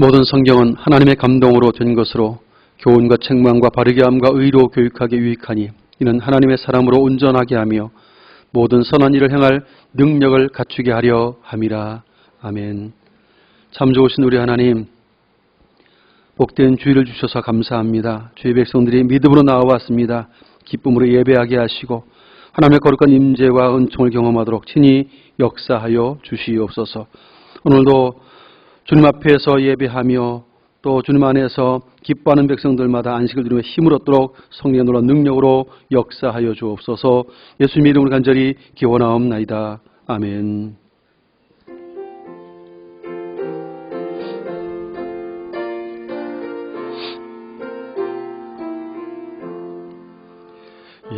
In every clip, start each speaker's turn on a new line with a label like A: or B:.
A: 모든 성경은 하나님의 감동으로 된 것으로 교훈과 책망과 바르게 함과 의로 교육하기에 유익하니 이는 하나님의 사람으로 온전하게 하며 모든 선한 일을 행할 능력을 갖추게 하려 함이라. 아멘. 참 좋으신 우리 하나님, 복된 주일을 주셔서 감사합니다. 주의 백성들이 믿음으로 나와왔습니다. 기쁨으로 예배하게 하시고 하나님의 거룩한 임재와 은총을 경험하도록 친히 역사하여 주시옵소서. 오늘도 주님 앞에서 예배하며 또 주님 안에서 기뻐하는 백성들마다 안식을 누리며 힘을 얻도록 성령의 놀라운 능력으로 역사하여 주옵소서. 예수님의 이름으로 간절히 기원하옵나이다. 아멘.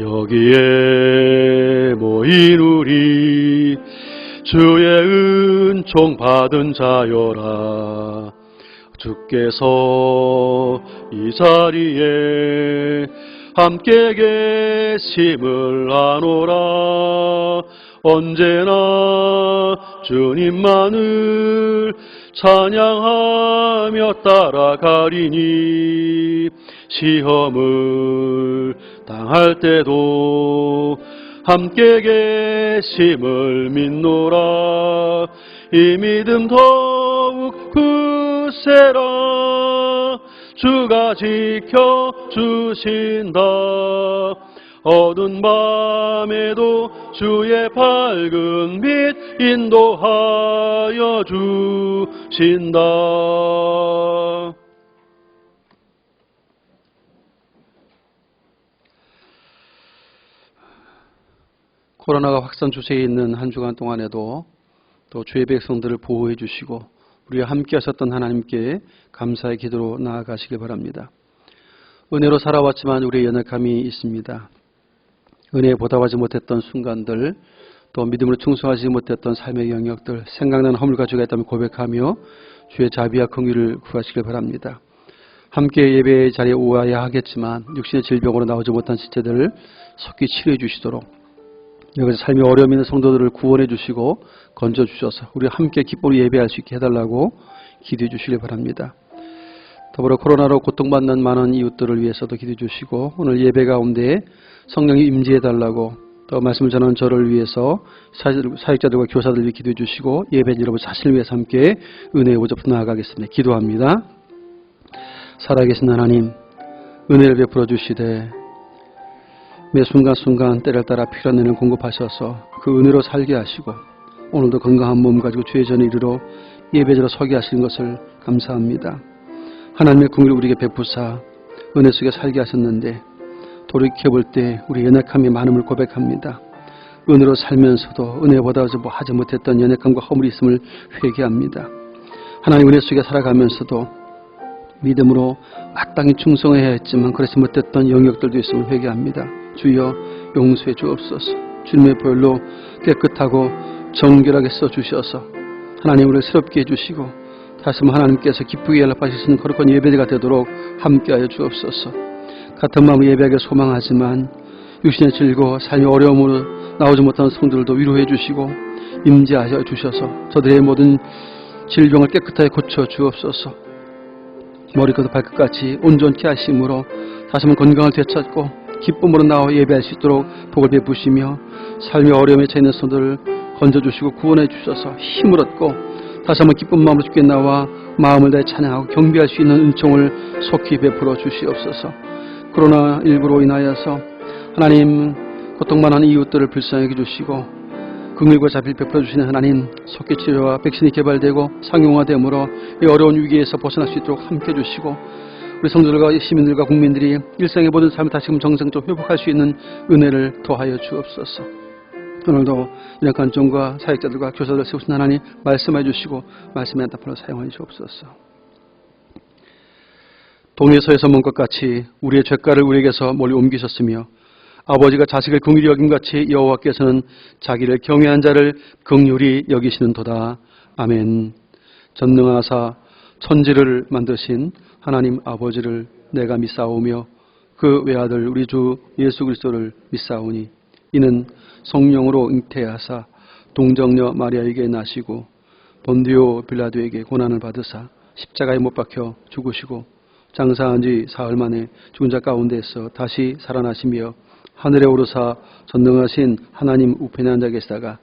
A: 여기에 모인 우리 주의 은총 받은 자여라. 주께서 이 자리에 함께 계심을 아노라. 언제나 주님만을 찬양하며 따라가리니 시험을 당할 때도 함께 계심을 믿노라. 이 믿음 더욱 굳세라. 주가 지켜주신다. 어두운 밤에도 주의 밝은 빛 인도하여 주신다. 코로나가 확산 추세에 있는 한 주간 동안에도 또 주의 백성들을 보호해 주시고 우리와 함께 하셨던 하나님께 감사의 기도로 나아가시길 바랍니다. 은혜로 살아왔지만 우리의 연약함이 있습니다. 은혜에 보답하지 못했던 순간들, 또 믿음으로 충성하지 못했던 삶의 영역들, 생각나는 허물 가지고 있다면 고백하며 주의 자비와 긍휼을 구하시길 바랍니다. 함께 예배의 자리에 오아야 하겠지만 육신의 질병으로 나오지 못한 지체들을 속히 치료해 주시도록 여기서 삶의 어려움이 있는 성도들을 구원해 주시고 건져 주셔서 우리 함께 기쁨으로 예배할 수 있게 해달라고 기도해 주시길 바랍니다. 더불어 코로나로 고통받는 많은 이웃들을 위해서도 기도해 주시고 오늘 예배 가운데 성령이 임재해 달라고 또 말씀을 전하는 저를 위해서 사역자들과 교사들을 위해 기도해 주시고 예배인 여러분 자신을 위해서 함께 은혜의 보좌로 나아가겠습니다. 기도합니다. 살아계신 하나님, 은혜를 베풀어 주시되 매 순간순간 때를 따라 필요한 은혜를 공급하셔서 그 은혜로 살게 하시고 오늘도 건강한 몸 가지고 주의 전에 이르러 예배자로 서게 하시는 것을 감사합니다. 하나님의 긍휼을 우리에게 베푸사 은혜 속에 살게 하셨는데 돌이켜볼 때 우리 연약함이 많음을 고백합니다. 은혜로 살면서도 은혜보다 하지 못했던 연약함과 허물이 있음을 회개합니다. 하나님 은혜 속에 살아가면서도 믿음으로 마땅히 충성해야 했지만 그렇지 못했던 영역들도 있음을 회개합니다. 주여 용서해 주옵소서. 주님의 보혈로 깨끗하고 정결하게 써주셔서 하나님 우리를 새롭게 해주시고 다시 한번 하나님께서 기쁘게 연락하실 수 있는 거룩한 예배가 되도록 함께하여 주옵소서. 같은 마음으로 예배하기를 소망하지만 육신의 질고 삶의 어려움으로 나오지 못하는 성도들도 위로해 주시고 임재하여 주셔서 저들의 모든 질병을 깨끗하게 고쳐 주옵소서. 머리끝부터 발끝까지 온전케 하심으로 다시 한번 건강을 되찾고 기쁨으로 나와 예배할 수 있도록 복을 베푸시며 삶의 어려움에 처해 성도들을 건져주시고 구원해 주셔서 힘을 얻고 다시 한번 기쁜 마음으로 주께 나와 마음을 다해 찬양하고 경배할 수 있는 은총을 속히 베풀어 주시옵소서. 코로나19로 인하여서 하나님 고통만한 이웃들을 불쌍하게 주시고 긍휼과 자비를 베풀어 주시는 하나님, 속히 치료와 백신이 개발되고 상용화되므로 이 어려운 위기에서 벗어날 수 있도록 함께해 주시고 우리 성도들과 시민들과 국민들이 일상의 모든 삶을 다시금 정상적으로 회복할 수 있는 은혜를 더하여 주옵소서. 오늘도 연약한 종과 사역자들과 교사들을 세우신 하나님 말씀해 주시고 말씀의 답으로 사용하여 주옵소서. 동에서에서 먼 것 같이 우리의 죄가를 우리에게서 멀리 옮기셨으며 아버지가 자식을 긍휼히 여김같이 여호와께서는 자기를 경외한 자를 긍휼히 여기시는도다. 아멘. 전능하사 천지를 만드신 하나님 아버지를 내가 믿사오며 그 외아들 우리 주 예수 그리스도를 믿사오니 이는 성령으로 잉태하사 동정녀 마리아에게 나시고 본디오 빌라도에게 고난을 받으사 십자가에 못 박혀 죽으시고 장사한 지 사흘 만에 죽은 자 가운데서 다시 살아나시며 하늘에 오르사 전능하신 하나님 우편에 앉아 계시다가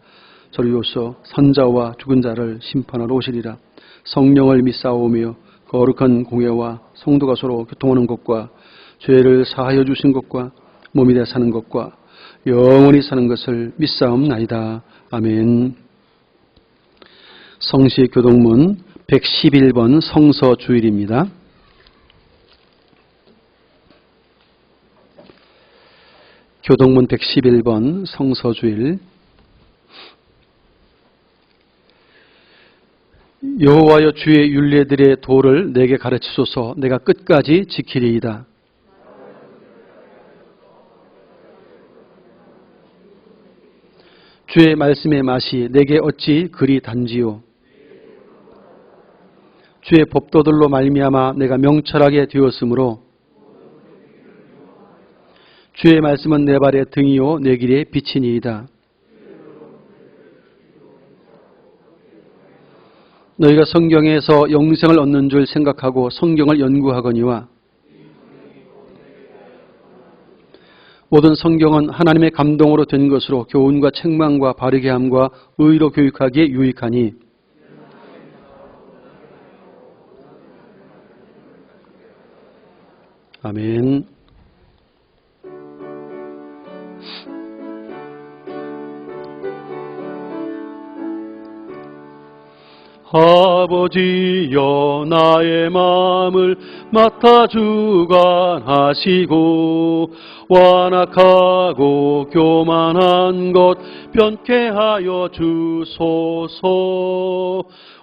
A: 저리로서 선자와 죽은 자를 심판하러 오시리라. 성령을 믿사오며 거룩한 공예와 성도가 서로 교통하는 것과 죄를 사하여 주신 것과 몸이 되어 사는 것과 영원히 사는 것을 믿사옵나이다. 아멘. 성시 교동문 111번 성서주일입니다. 교동문 111번 성서주일. 여호와여 주의 율례들의 도를 내게 가르치소서. 내가 끝까지 지키리이다. 주의 말씀의 맛이 내게 어찌 그리 단지요. 주의 법도들로 말미암아 내가 명철하게 되었으므로 주의 말씀은 내 발의 등이요 내 길의 빛이니이다. 너희가 성경에서 영생을 얻는 줄 생각하고 성경을 연구하거니와 모든 성경은 하나님의 감동으로 된 것으로 교훈과 책망과 바르게 함과 의로 교육하기에 유익하니 아멘. 아버지여 나의 마음을 맡아 주관하시고 완악하고 교만한 것 변케 하여 주소서.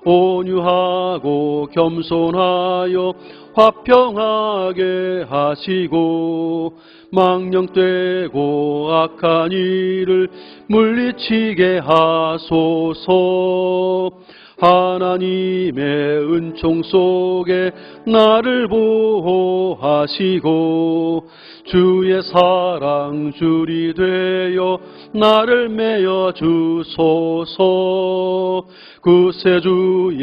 A: 온유하고 겸손하여 화평하게 하시고 망령되고 악한 일을 물리치게 하소서. 하나님의 은총 속에 나를 보호하시고 주의 사랑 줄이 되어 나를 메어 주소서. 구세주의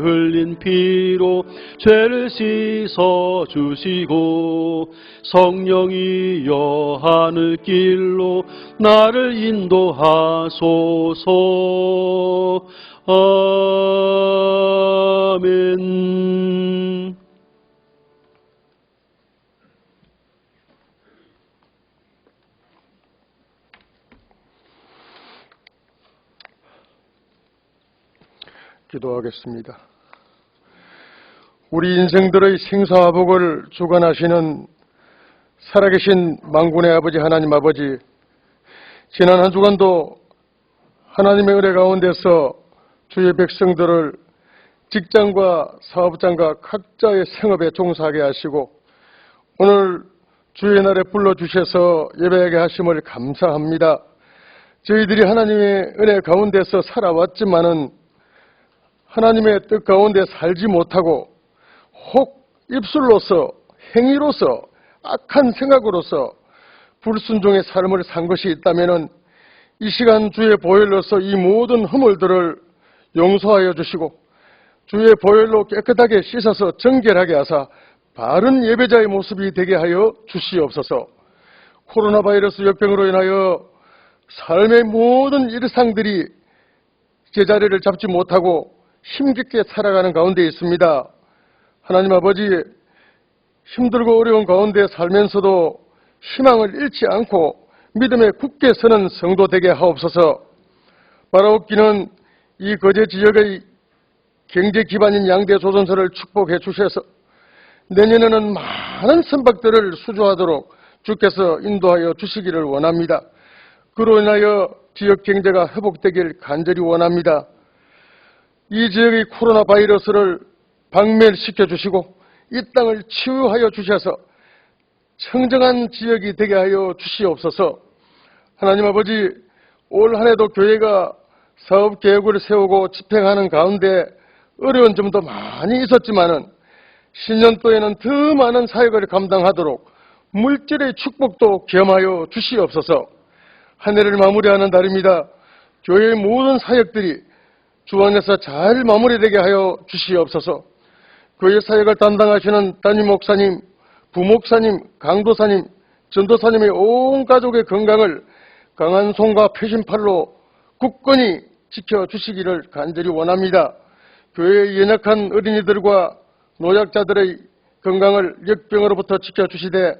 A: 흘린 피로 죄를 씻어 주시고 성령이여 하늘길로 나를 인도하소서. 아멘.
B: 기도하겠습니다. 우리 인생들의 생사화복을 주관하시는 살아계신 만군의 아버지 하나님 아버지, 지난 한 주간도 하나님의 은혜 가운데서 주의 백성들을 직장과 사업장과 각자의 생업에 종사하게 하시고 오늘 주의 날에 불러주셔서 예배하게 하심을 감사합니다. 저희들이 하나님의 은혜 가운데서 살아왔지만은 하나님의 뜻 가운데 살지 못하고 혹 입술로서 행위로서 악한 생각으로서 불순종의 삶을 산 것이 있다면은 이 시간 주의 보혈로서 이 모든 허물들을 용서하여 주시고 주의 보혈로 깨끗하게 씻어서 정결하게 하사 바른 예배자의 모습이 되게 하여 주시옵소서. 코로나 바이러스 역병으로 인하여 삶의 모든 일상들이 제자리를 잡지 못하고 힘겹게 살아가는 가운데 있습니다. 하나님 아버지, 힘들고 어려운 가운데 살면서도 희망을 잃지 않고 믿음에 굳게 서는 성도 되게 하옵소서. 바라옵기는 이 거제 지역의 경제 기반인 양대 조선소를 축복해 주셔서 내년에는 많은 선박들을 수주하도록 주께서 인도하여 주시기를 원합니다. 그로 인하여 지역 경제가 회복되길 간절히 원합니다. 이 지역의 코로나 바이러스를 박멸시켜 주시고 이 땅을 치유하여 주셔서 청정한 지역이 되게 하여 주시옵소서. 하나님 아버지, 올 한 해도 교회가 사업 계획을 세우고 집행하는 가운데 어려운 점도 많이 있었지만은 신년도에는 더 많은 사역을 감당하도록 물질의 축복도 겸하여 주시옵소서. 한 해를 마무리하는 날입니다. 교회의 모든 사역들이 주 안에서 잘 마무리되게 하여 주시옵소서. 교회 사역을 담당하시는 담임 목사님, 부목사님, 강도사님, 전도사님의 온 가족의 건강을 강한 손과 표심팔로 굳건히 지켜주시기를 간절히 원합니다. 교회의 연약한 어린이들과 노약자들의 건강을 역병으로부터 지켜주시되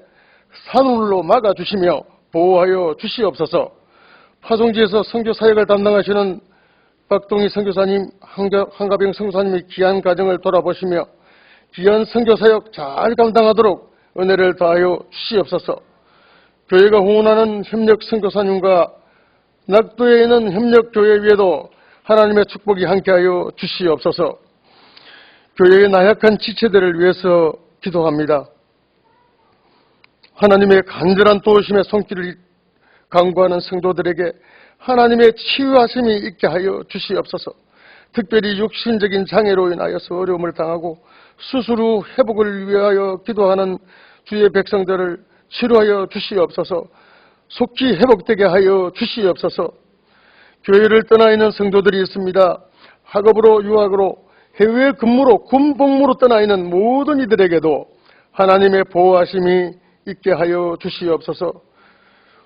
B: 산울로 막아주시며 보호하여 주시옵소서. 파송지에서 선교 사역을 담당하시는 박동희 선교사님, 한가병 선교사님의 귀한 가정을 돌아보시며 귀한 선교 사역 잘 감당하도록 은혜를 더하여 주시옵소서. 교회가 후원하는 협력 선교사님과 낙도에 있는 협력교회 위에도 하나님의 축복이 함께하여 주시옵소서. 교회의 나약한 지체들을 위해서 기도합니다. 하나님의 간절한 도우심의 손길을 간구하는 성도들에게 하나님의 치유하심이 있게 하여 주시옵소서. 특별히 육신적인 장애로 인하여서 어려움을 당하고 수술 후 회복을 위하여 기도하는 주의 백성들을 치료하여 주시옵소서. 속히 회복되게 하여 주시옵소서. 교회를 떠나 있는 성도들이 있습니다. 학업으로 유학으로 해외 근무로 군복무로 떠나 있는 모든 이들에게도 하나님의 보호하심이 있게 하여 주시옵소서.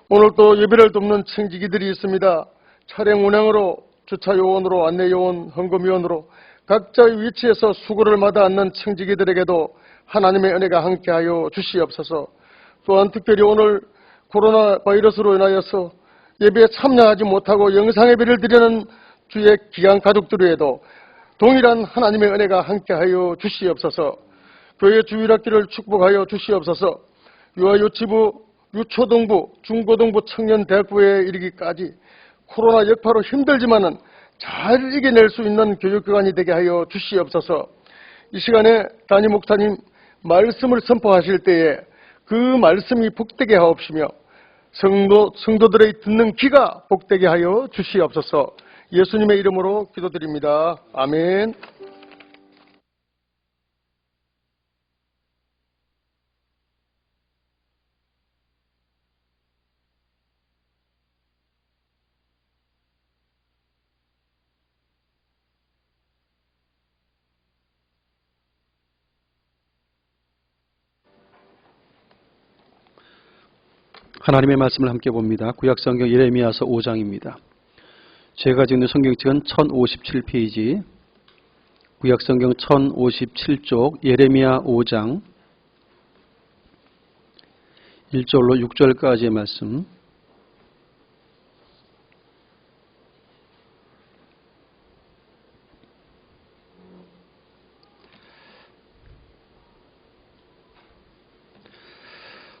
B: 오늘 또 예배를 돕는 청지기들이 있습니다. 차량 운행으로 주차 요원으로 안내 요원, 헌금 요원으로 각자의 위치에서 수고를 마다 않는 청지기들에게도 하나님의 은혜가 함께하여 주시옵소서. 또한 특별히 오늘 코로나 바이러스로 인하여서 예배에 참여하지 못하고 영상 예배를 드리는 주의 귀한 가족들에게도 동일한 하나님의 은혜가 함께하여 주시옵소서. 교회 주일학기를 축복하여 주시옵소서. 유아유치부, 유초등부, 중고등부, 청년대학부에 이르기까지 코로나 여파로 힘들지만은 잘 이겨낼 수 있는 교육기관이 되게 하여 주시옵소서. 이 시간에 담임 목사님 말씀을 선포하실 때에 그 말씀이 복되게 하옵시며 성도들의 듣는 귀가 복되게 하여 주시옵소서. 예수님의 이름으로 기도드립니다. 아멘.
A: 하나님의 말씀을 함께 봅니다. 구약성경 예레미야서 5장입니다. 제가 지금 있는 성경책은 1057페이지, 구약성경 1057쪽 예레미야 5장 1절로 6절까지의 말씀.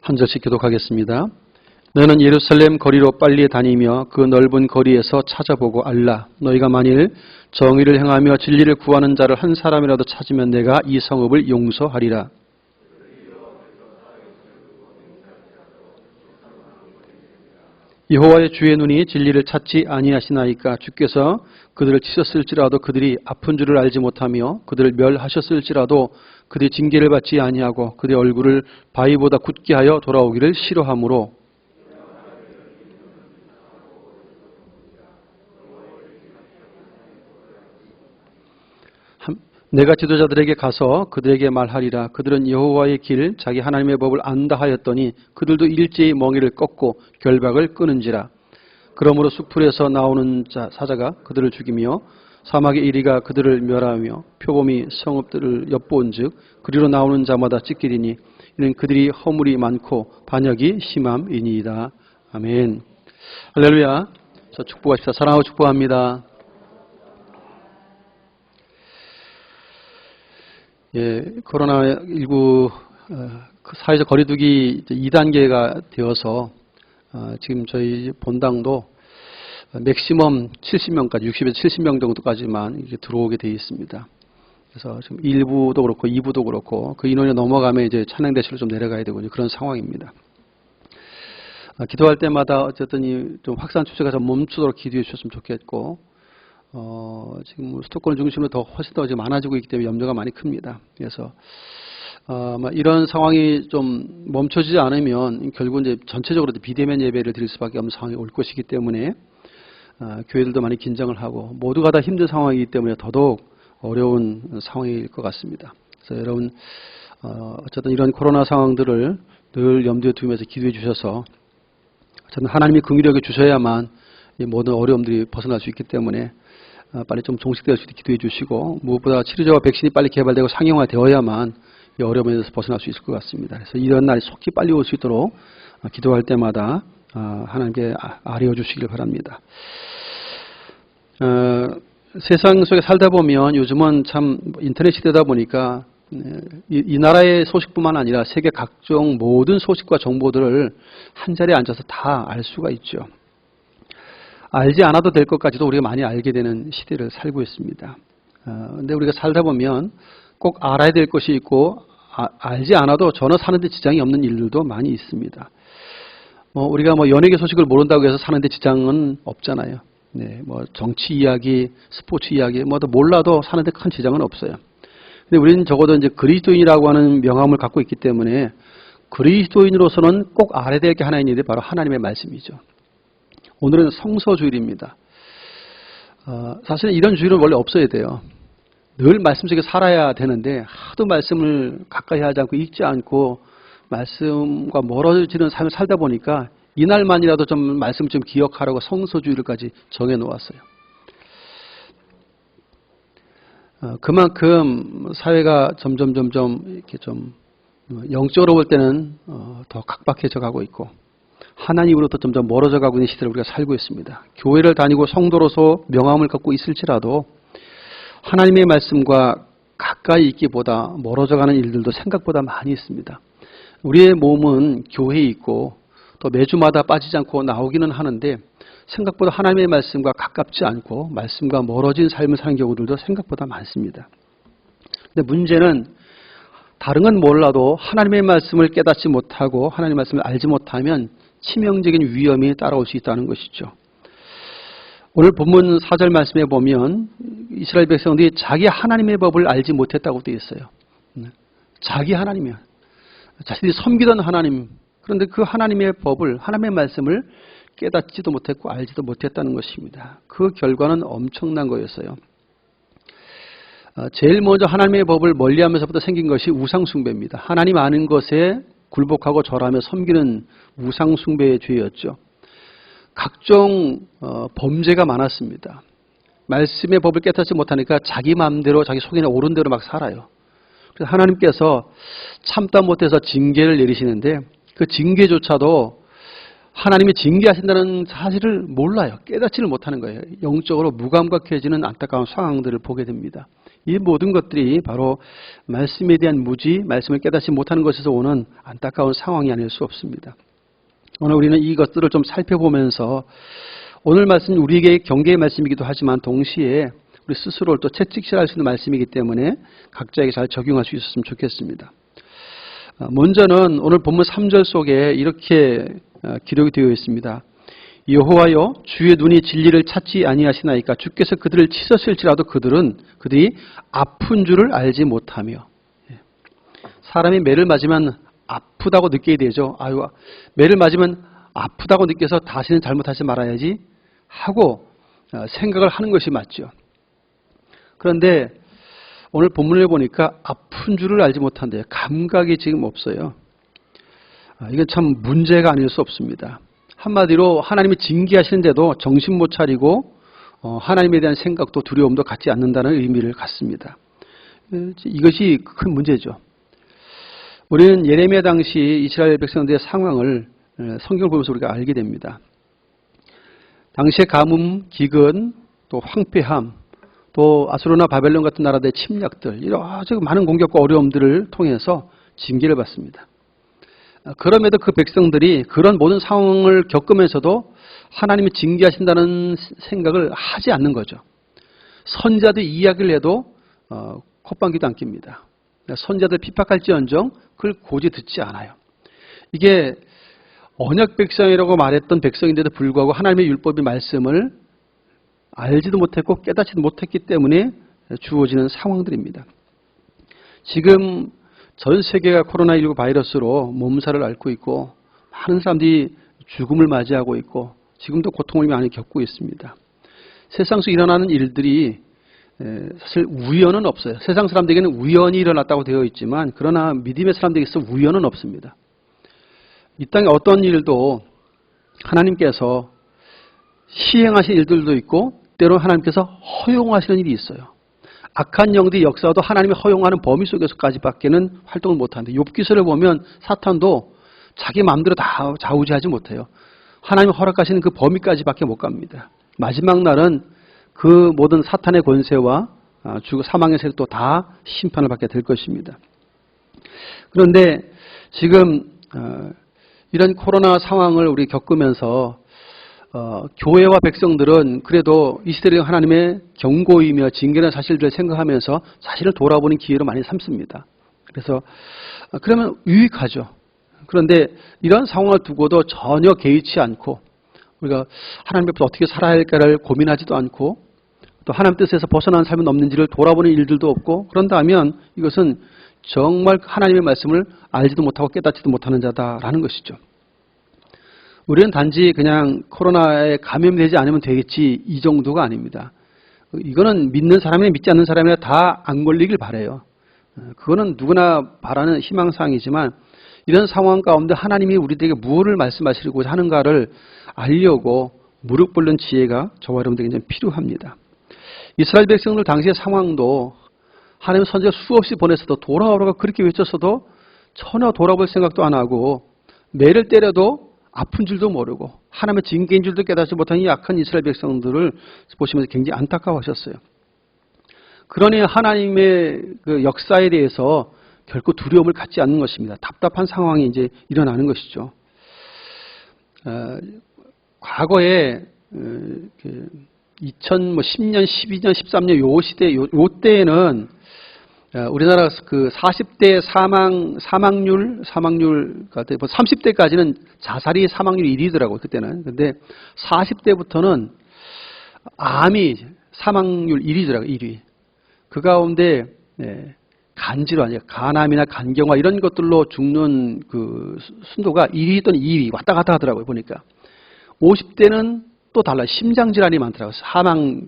A: 한 절씩 교독하겠습니다. 너는 예루살렘 거리로 빨리 다니며 그 넓은 거리에서 찾아보고 알라. 너희가 만일 정의를 행하며 진리를 구하는 자를 한 사람이라도 찾으면 내가 이 성읍을 용서하리라. 여호와의 주의 눈이 진리를 찾지 아니하시나이까. 주께서 그들을 치셨을지라도 그들이 아픈 줄을 알지 못하며 그들을 멸하셨을지라도 그들이 징계를 받지 아니하고 그들의 얼굴을 바위보다 굳게 하여 돌아오기를 싫어하므로 내가 지도자들에게 가서 그들에게 말하리라. 그들은 여호와의 길 자기 하나님의 법을 안다 하였더니 그들도 일제히 멍에를 꺾고 결박을 끊은지라. 그러므로 숲풀에서 나오는 사자가 그들을 죽이며 사막의 이리가 그들을 멸하며 표범이 성읍들을 엿본즉 그리로 나오는 자마다 찢기리니 이는 그들이 허물이 많고 반역이 심함이니이다. 아멘. 할렐루야. 자, 축복하십시다. 사랑하고 축복합니다. 예, 코로나19 사회적 거리두기 2단계가 되어서 지금 저희 본당도 맥시멈 70명까지 60에서 70명 정도까지만 이제 들어오게 되어 있습니다. 그래서 지금 1부도 그렇고 2부도 그렇고 그 인원이 넘어가면 이제 찬양 대실로 좀 내려가야 되고 그런 상황입니다. 기도할 때마다 어쨌든 좀 확산 추세가 좀 멈추도록 기도해 주셨으면 좋겠고 지금 수도권을 중심으로 더 훨씬 더 많아지고 있기 때문에 염려가 많이 큽니다. 그래서 이런 상황이 좀 멈춰지지 않으면 결국 이제 전체적으로 비대면 예배를 드릴 수밖에 없는 상황이 올 것이기 때문에 교회들도 많이 긴장을 하고 모두가 다 힘든 상황이기 때문에 더더욱 어려운 상황일 것 같습니다. 그래서 여러분 어쨌든 이런 코로나 상황들을 늘 염두에 두면서 기도해 주셔서 어쨌든 하나님이 긍휼하게 주셔야만 이 모든 어려움들이 벗어날 수 있기 때문에 빨리 좀 종식될 수 있게 기도해 주시고, 무엇보다 치료제와 백신이 빨리 개발되고 상용화되어야만 이 어려움에서 벗어날 수 있을 것 같습니다. 그래서 이런 날이 속히 빨리 올 수 있도록 기도할 때마다 하나님께 아뢰어 주시길 바랍니다. 세상 속에 살다 보면 요즘은 참 인터넷 시대다 보니까 이 나라의 소식뿐만 아니라 세계 각종 모든 소식과 정보들을 한 자리에 앉아서 다 알 수가 있죠. 알지 않아도 될 것까지도 우리가 많이 알게 되는 시대를 살고 있습니다. 근데 우리가 살다 보면 꼭 알아야 될 것이 있고 알지 않아도 전혀 사는데 지장이 없는 일들도 많이 있습니다. 우리가 연예계 소식을 모른다고 해서 사는데 지장은 없잖아요. 네, 정치 이야기, 스포츠 이야기, 몰라도 사는데 큰 지장은 없어요. 근데 우리는 적어도 이제 그리스도인이라고 하는 명함을 갖고 있기 때문에 그리스도인으로서는 꼭 알아야 될 게 하나 있는데 바로 하나님의 말씀이죠. 오늘은 성서주일입니다. 사실은 이런 주일은 원래 없어야 돼요. 늘 말씀 속에 살아야 되는데 하도 말씀을 가까이 하지 않고 읽지 않고 말씀과 멀어지는 삶을 살다 보니까 이날만이라도 좀 말씀 좀 기억하라고 성서주일까지 정해 놓았어요. 그만큼 사회가 점점 이렇게 좀 영적으로 볼 때는 더 각박해져 가고 있고 하나님으로부터 점점 멀어져 가고 있는 시대를 우리가 살고 있습니다. 교회를 다니고 성도로서 명함을 갖고 있을지라도 하나님의 말씀과 가까이 있기보다 멀어져 가는 일들도 생각보다 많이 있습니다. 우리의 몸은 교회에 있고 또 매주마다 빠지지 않고 나오기는 하는데 생각보다 하나님의 말씀과 가깝지 않고 말씀과 멀어진 삶을 사는 경우들도 생각보다 많습니다. 근데 문제는 다른 건 몰라도 하나님의 말씀을 깨닫지 못하고 하나님의 말씀을 알지 못하면 치명적인 위험이 따라올 수 있다는 것이죠. 오늘 본문 4절 말씀에 보면 이스라엘 백성들이 자기 하나님의 법을 알지 못했다고 되어 있어요. 자기 하나님이야. 자신들이 섬기던 하나님, 그런데 그 하나님의 법을, 하나님의 말씀을 깨닫지도 못했고 알지도 못했다는 것입니다. 그 결과는 엄청난 거였어요. 제일 먼저 하나님의 법을 멀리하면서부터 생긴 것이 우상숭배입니다. 하나님 아는 것에 굴복하고 절하며 섬기는 우상숭배의 죄였죠. 각종 범죄가 많았습니다. 말씀의 법을 깨닫지 못하니까 자기 마음대로 자기 속에 오른 대로 막 살아요. 그래서 하나님께서 참다 못해서 징계를 내리시는데 그 징계조차도 하나님이 징계하신다는 사실을 몰라요. 깨닫지를 못하는 거예요. 영적으로 무감각해지는 안타까운 상황들을 보게 됩니다. 이 모든 것들이 바로 말씀에 대한 무지, 말씀을 깨닫지 못하는 것에서 오는 안타까운 상황이 아닐 수 없습니다. 오늘 우리는 이것들을 좀 살펴보면서 오늘 말씀이 우리에게 경계의 말씀이기도 하지만 동시에 우리 스스로를 또 채찍질할 수 있는 말씀이기 때문에 각자에게 잘 적용할 수 있었으면 좋겠습니다. 먼저는 오늘 본문 3절 속에 이렇게 기록이 되어 있습니다. 여호와여 주의 눈이 진리를 찾지 아니하시나이까 주께서 그들을 치셨을지라도 그들이 아픈 줄을 알지 못하며. 사람이 매를 맞으면 아프다고 느끼게 되죠. 매를 맞으면 아프다고 느껴서 다시는 잘못하지 말아야지 하고 생각을 하는 것이 맞죠. 그런데 오늘 본문을 보니까 아픈 줄을 알지 못한대요. 감각이 지금 없어요. 이건 참 문제가 아닐 수 없습니다. 한마디로 하나님이 징계하시는데도 정신 못 차리고 하나님에 대한 생각도 두려움도 갖지 않는다는 의미를 갖습니다. 이것이 큰 문제죠. 우리는 예레미야 당시 이스라엘 백성들의 상황을 성경을 보면서 우리가 알게 됩니다. 당시의 가뭄, 기근, 또 황폐함, 또 아수르나 바벨론 같은 나라들의 침략들, 이런 아주 많은 공격과 어려움들을 통해서 징계를 받습니다. 그럼에도 그 백성들이 그런 모든 상황을 겪으면서도 하나님이 징계하신다는 생각을 하지 않는 거죠. 선자들 이야기를 해도 콧방귀도 안 낍니다. 선자들 핍박할지언정 그걸 고지 듣지 않아요. 이게 언약 백성이라고 말했던 백성인데도 불구하고 하나님의 율법의 말씀을 알지도 못했고 깨닫지도 못했기 때문에 주어지는 상황들입니다. 지금 전 세계가 코로나19 바이러스로 몸살을 앓고 있고 많은 사람들이 죽음을 맞이하고 있고 지금도 고통을 많이 겪고 있습니다. 세상 속 일어나는 일들이 사실 우연은 없어요. 세상 사람들에게는 우연이 일어났다고 되어 있지만 그러나 믿음의 사람들에게서 우연은 없습니다. 이 땅에 어떤 일도 하나님께서 시행하신 일들도 있고 때로 하나님께서 허용하시는 일이 있어요. 악한 영들이 역사도 하나님이 허용하는 범위 속에서까지밖에는 활동을 못하는데 욥기서를 보면 사탄도 자기 마음대로 다 좌우지하지 못해요. 하나님이 허락하시는 그 범위까지밖에 못 갑니다. 마지막 날은 그 모든 사탄의 권세와 사망의 세력도 다 심판을 받게 될 것입니다. 그런데 지금 이런 코로나 상황을 우리 겪으면서 교회와 백성들은 그래도 이 시대의 하나님의 경고이며 징계라는 사실들을 생각하면서 자신을 돌아보는 기회로 많이 삼습니다. 그래서 그러면 유익하죠. 그런데 이런 상황을 두고도 전혀 개의치 않고 우리가 하나님 앞에서 어떻게 살아야 할까를 고민하지도 않고 또 하나님 뜻에서 벗어난 삶은 없는지를 돌아보는 일들도 없고 그런다 하면 이것은 정말 하나님의 말씀을 알지도 못하고 깨닫지도 못하는 자다라는 것이죠. 우리는 단지 그냥 코로나에 감염되지 않으면 되겠지 이 정도가 아닙니다. 이거는 믿는 사람이나 믿지 않는 사람이나 다 안 걸리길 바라요. 그거는 누구나 바라는 희망사항이지만 이런 상황 가운데 하나님이 우리들에게 무엇을 말씀하시려고 하는가를 알려고 무릎 꿇는 지혜가 저와 여러분들에게 필요합니다. 이스라엘 백성들 당시의 상황도 하나님 선지자 수없이 보내서도 돌아오라고 그렇게 외쳤어도 전혀 돌아볼 생각도 안 하고 매를 때려도 아픈 줄도 모르고 하나님의 징계인 줄도 깨닫지 못한 이 약한 이스라엘 백성들을 보시면서 굉장히 안타까워하셨어요. 그러니 하나님의 그 역사에 대해서 결코 두려움을 갖지 않는 것입니다. 답답한 상황이 이제 일어나는 것이죠. 과거에 2010년, 12년, 13년 요 시대 요 때에는 우리나라 그 40대 사망률 같아요. 30대까지는 자살이 사망률 1위더라고요, 그때는. 근데 40대부터는 암이 사망률 1위더라고요, 1위. 그 가운데 간질환, 간암이나 간경화 이런 것들로 죽는 그 순도가 1위 또는 2위 왔다 갔다 하더라고요, 보니까. 50대는 또 달라요. 심장질환이 많더라고요. 사망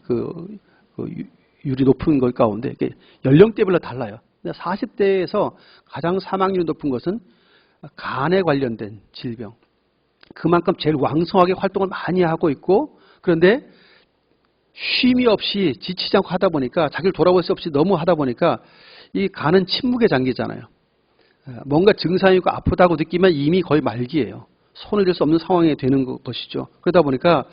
A: 율이 높은 것 가운데 연령대별로 달라요. 40대에서 가장 사망률이 높은 것은 간에 관련된 질병. 그만큼 제일 왕성하게 활동을 많이 하고 있고 그런데 쉼이 없이 지치지 않고 하다 보니까 자기를 돌아볼 수 없이 너무 하다 보니까 이 간은 침묵의 장기잖아요. 뭔가 증상이 있고 아프다고 느끼면 이미 거의 말기예요. 손을 댈 수 없는 상황이 되는 것이죠. 그러다 보니까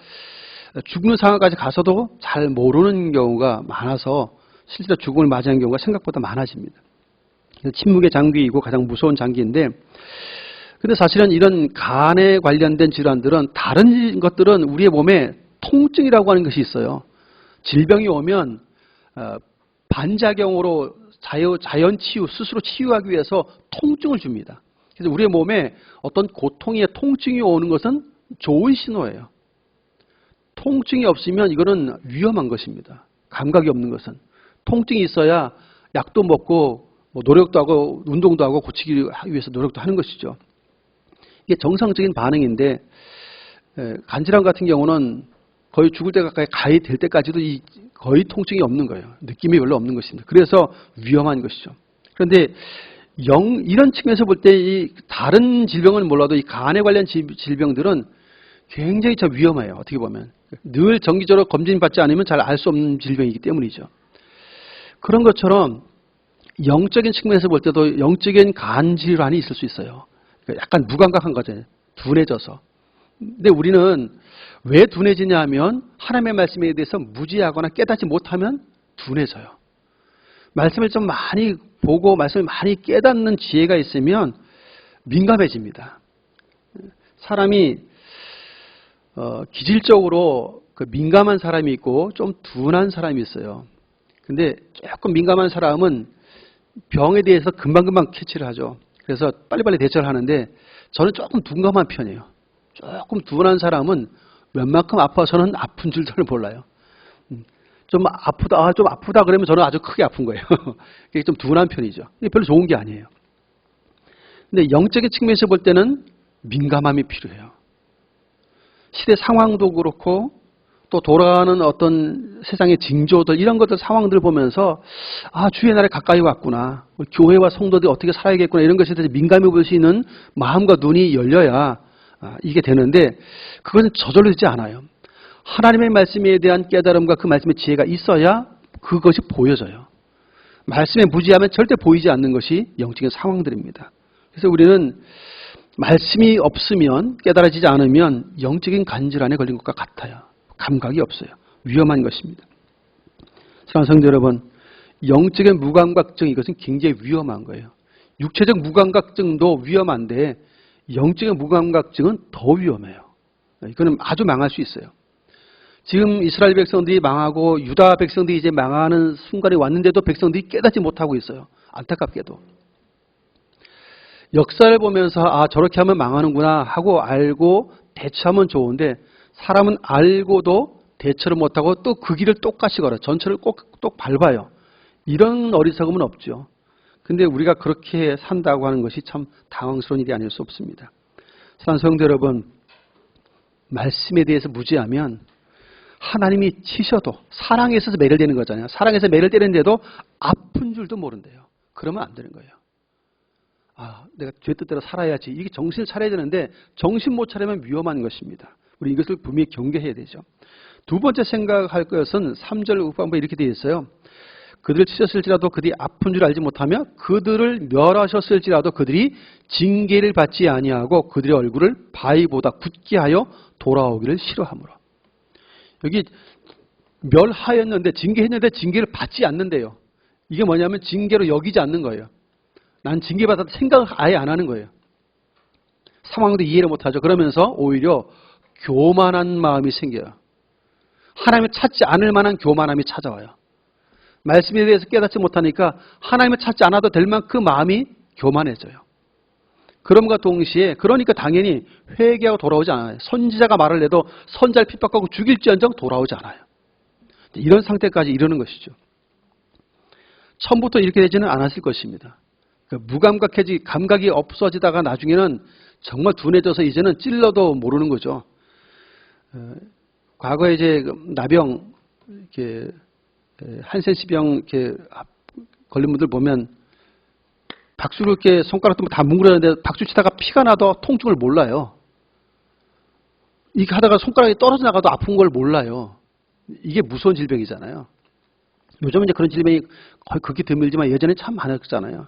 A: 죽는 상황까지 가서도 잘 모르는 경우가 많아서 실제로 죽음을 맞이하는 경우가 생각보다 많아집니다. 침묵의 장기이고 가장 무서운 장기인데 근데 사실은 이런 간에 관련된 질환들은 다른 것들은 우리의 몸에 통증이라고 하는 것이 있어요. 질병이 오면 반작용으로 자연 치유, 스스로 치유하기 위해서 통증을 줍니다. 그래서 우리의 몸에 어떤 고통이나 통증이 오는 것은 좋은 신호예요. 통증이 없으면 이거는 위험한 것입니다. 감각이 없는 것은. 통증이 있어야 약도 먹고 노력도 하고 운동도 하고 고치기 위해서 노력도 하는 것이죠. 이게 정상적인 반응인데 간질환 같은 경우는 거의 죽을 때 가까이 가야 될 때까지도 거의 통증이 없는 거예요. 느낌이 별로 없는 것입니다. 그래서 위험한 것이죠. 그런데 이런 측면에서 볼 때 이 다른 질병은 몰라도 이 간에 관련 질병들은 굉장히 참 위험해요. 어떻게 보면. 늘 정기적으로 검진받지 않으면 잘 알 수 없는 질병이기 때문이죠. 그런 것처럼 영적인 측면에서 볼 때도 영적인 간 질환이 있을 수 있어요. 그러니까 약간 무감각한 거죠. 둔해져서. 근데 우리는 왜 둔해지냐 하면 하나님의 말씀에 대해서 무지하거나 깨닫지 못하면 둔해져요. 말씀을 좀 많이 보고 말씀을 많이 깨닫는 지혜가 있으면 민감해집니다. 사람이 기질적으로 그 민감한 사람이 있고 좀 둔한 사람이 있어요. 근데 조금 민감한 사람은 병에 대해서 금방금방 캐치를 하죠. 그래서 빨리빨리 대처를 하는데 저는 조금 둔감한 편이에요. 조금 둔한 사람은 웬만큼 아파서는 아픈 줄도 몰라요. 좀 아프다 그러면 저는 아주 크게 아픈 거예요. 그게 좀 둔한 편이죠. 이게 별로 좋은 게 아니에요. 근데 영적인 측면에서 볼 때는 민감함이 필요해요. 시대 상황도 그렇고 또 돌아가는 어떤 세상의 징조들 이런 것들 상황들을 보면서 주의 나라에 가까이 왔구나. 교회와 성도들이 어떻게 살아야겠구나. 이런 것에 대해서 민감해 볼 수 있는 마음과 눈이 열려야 이게 되는데 그것은 저절로 되지 않아요. 하나님의 말씀에 대한 깨달음과 그 말씀의 지혜가 있어야 그것이 보여져요. 말씀에 무지하면 절대 보이지 않는 것이 영적인 상황들입니다. 그래서 우리는 말씀이 없으면 깨달아지지 않으면 영적인 간질환에 걸린 것과 같아요. 감각이 없어요. 위험한 것입니다. 사랑하는 성도 여러분, 영적인 무감각증 이것은 굉장히 위험한 거예요. 육체적 무감각증도 위험한데 영적인 무감각증은 더 위험해요. 이거는 아주 망할 수 있어요. 지금 이스라엘 백성들이 망하고 유다 백성들이 이제 망하는 순간이 왔는데도 백성들이 깨닫지 못하고 있어요. 안타깝게도. 역사를 보면서 저렇게 하면 망하는구나 하고 알고 대처하면 좋은데 사람은 알고도 대처를 못하고 또 그 길을 똑같이 걸어요. 전철을 꼭 밟아요. 이런 어리석음은 없죠. 근데 우리가 그렇게 산다고 하는 것이 참 당황스러운 일이 아닐 수 없습니다. 사랑하는 성도 여러분, 말씀에 대해서 무지하면 하나님이 치셔도 사랑에 있어서 매를 대는 거잖아요. 사랑에서 매를 때리는데도 아픈 줄도 모른대요. 그러면 안 되는 거예요. 내가 죄 뜻대로 살아야지. 이게 정신을 차려야 되는데 정신 못 차리면 위험한 것입니다. 우리 이것을 분명히 경계해야 되죠. 두 번째 생각할 것은 3절 후반부에 이렇게 되어 있어요. 그들을 치셨을지라도 그들이 아픈 줄 알지 못하며 그들을 멸하셨을지라도 그들이 징계를 받지 아니하고 그들의 얼굴을 바위보다 굳게 하여 돌아오기를 싫어하므로. 여기 멸하였는데 징계했는데 징계를 받지 않는데요. 이게 뭐냐면 징계로 여기지 않는 거예요. 난 징계받았다 생각을 아예 안 하는 거예요. 상황도 이해를 못하죠. 그러면서 오히려 교만한 마음이 생겨요. 하나님을 찾지 않을 만한 교만함이 찾아와요. 말씀에 대해서 깨닫지 못하니까 하나님을 찾지 않아도 될 만큼 마음이 교만해져요. 그럼과 동시에 그러니까 당연히 회개하고 돌아오지 않아요. 선지자가 말을 해도 선자를 핍박하고 죽일지언정 돌아오지 않아요. 이런 상태까지 이르는 것이죠. 처음부터 이렇게 되지는 않았을 것입니다. 감각이 없어지다가 나중에는 정말 둔해져서 이제는 찔러도 모르는 거죠. 과거에 이제 나병, 이렇게 한센시병 이렇게 걸린 분들 보면 박수를 이렇게 손가락도 다 뭉그러는데 박수 치다가 피가 나도 통증을 몰라요. 이렇게 하다가 손가락이 떨어져 나가도 아픈 걸 몰라요. 이게 무서운 질병이잖아요. 요즘은 이제 그런 질병이 거의 극히 드물지만 예전에 참 많았잖아요.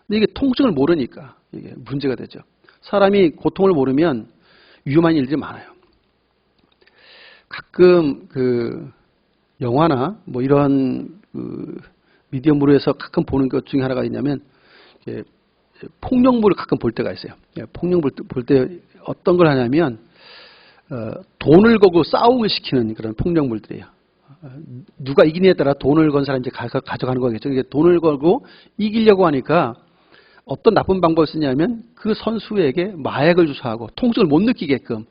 A: 근데 이게 통증을 모르니까 이게 문제가 되죠. 사람이 고통을 모르면 위험한 일들이 많아요. 가끔 영화나 뭐 이런 미디어물로 해서 가끔 보는 것 중에 하나가 있냐면 폭력물을 가끔 볼 때가 있어요. 폭력물 볼 때 어떤 걸 하냐면 돈을 걸고 싸움을 시키는 그런 폭력물들이에요. 누가 이기느냐에 따라 돈을 건 사람이 이제 가져가는 거겠죠. 이게 돈을 걸고 이기려고 하니까 어떤 나쁜 방법을 쓰냐면 그 선수에게 마약을 주사하고 통증을 못 느끼게끔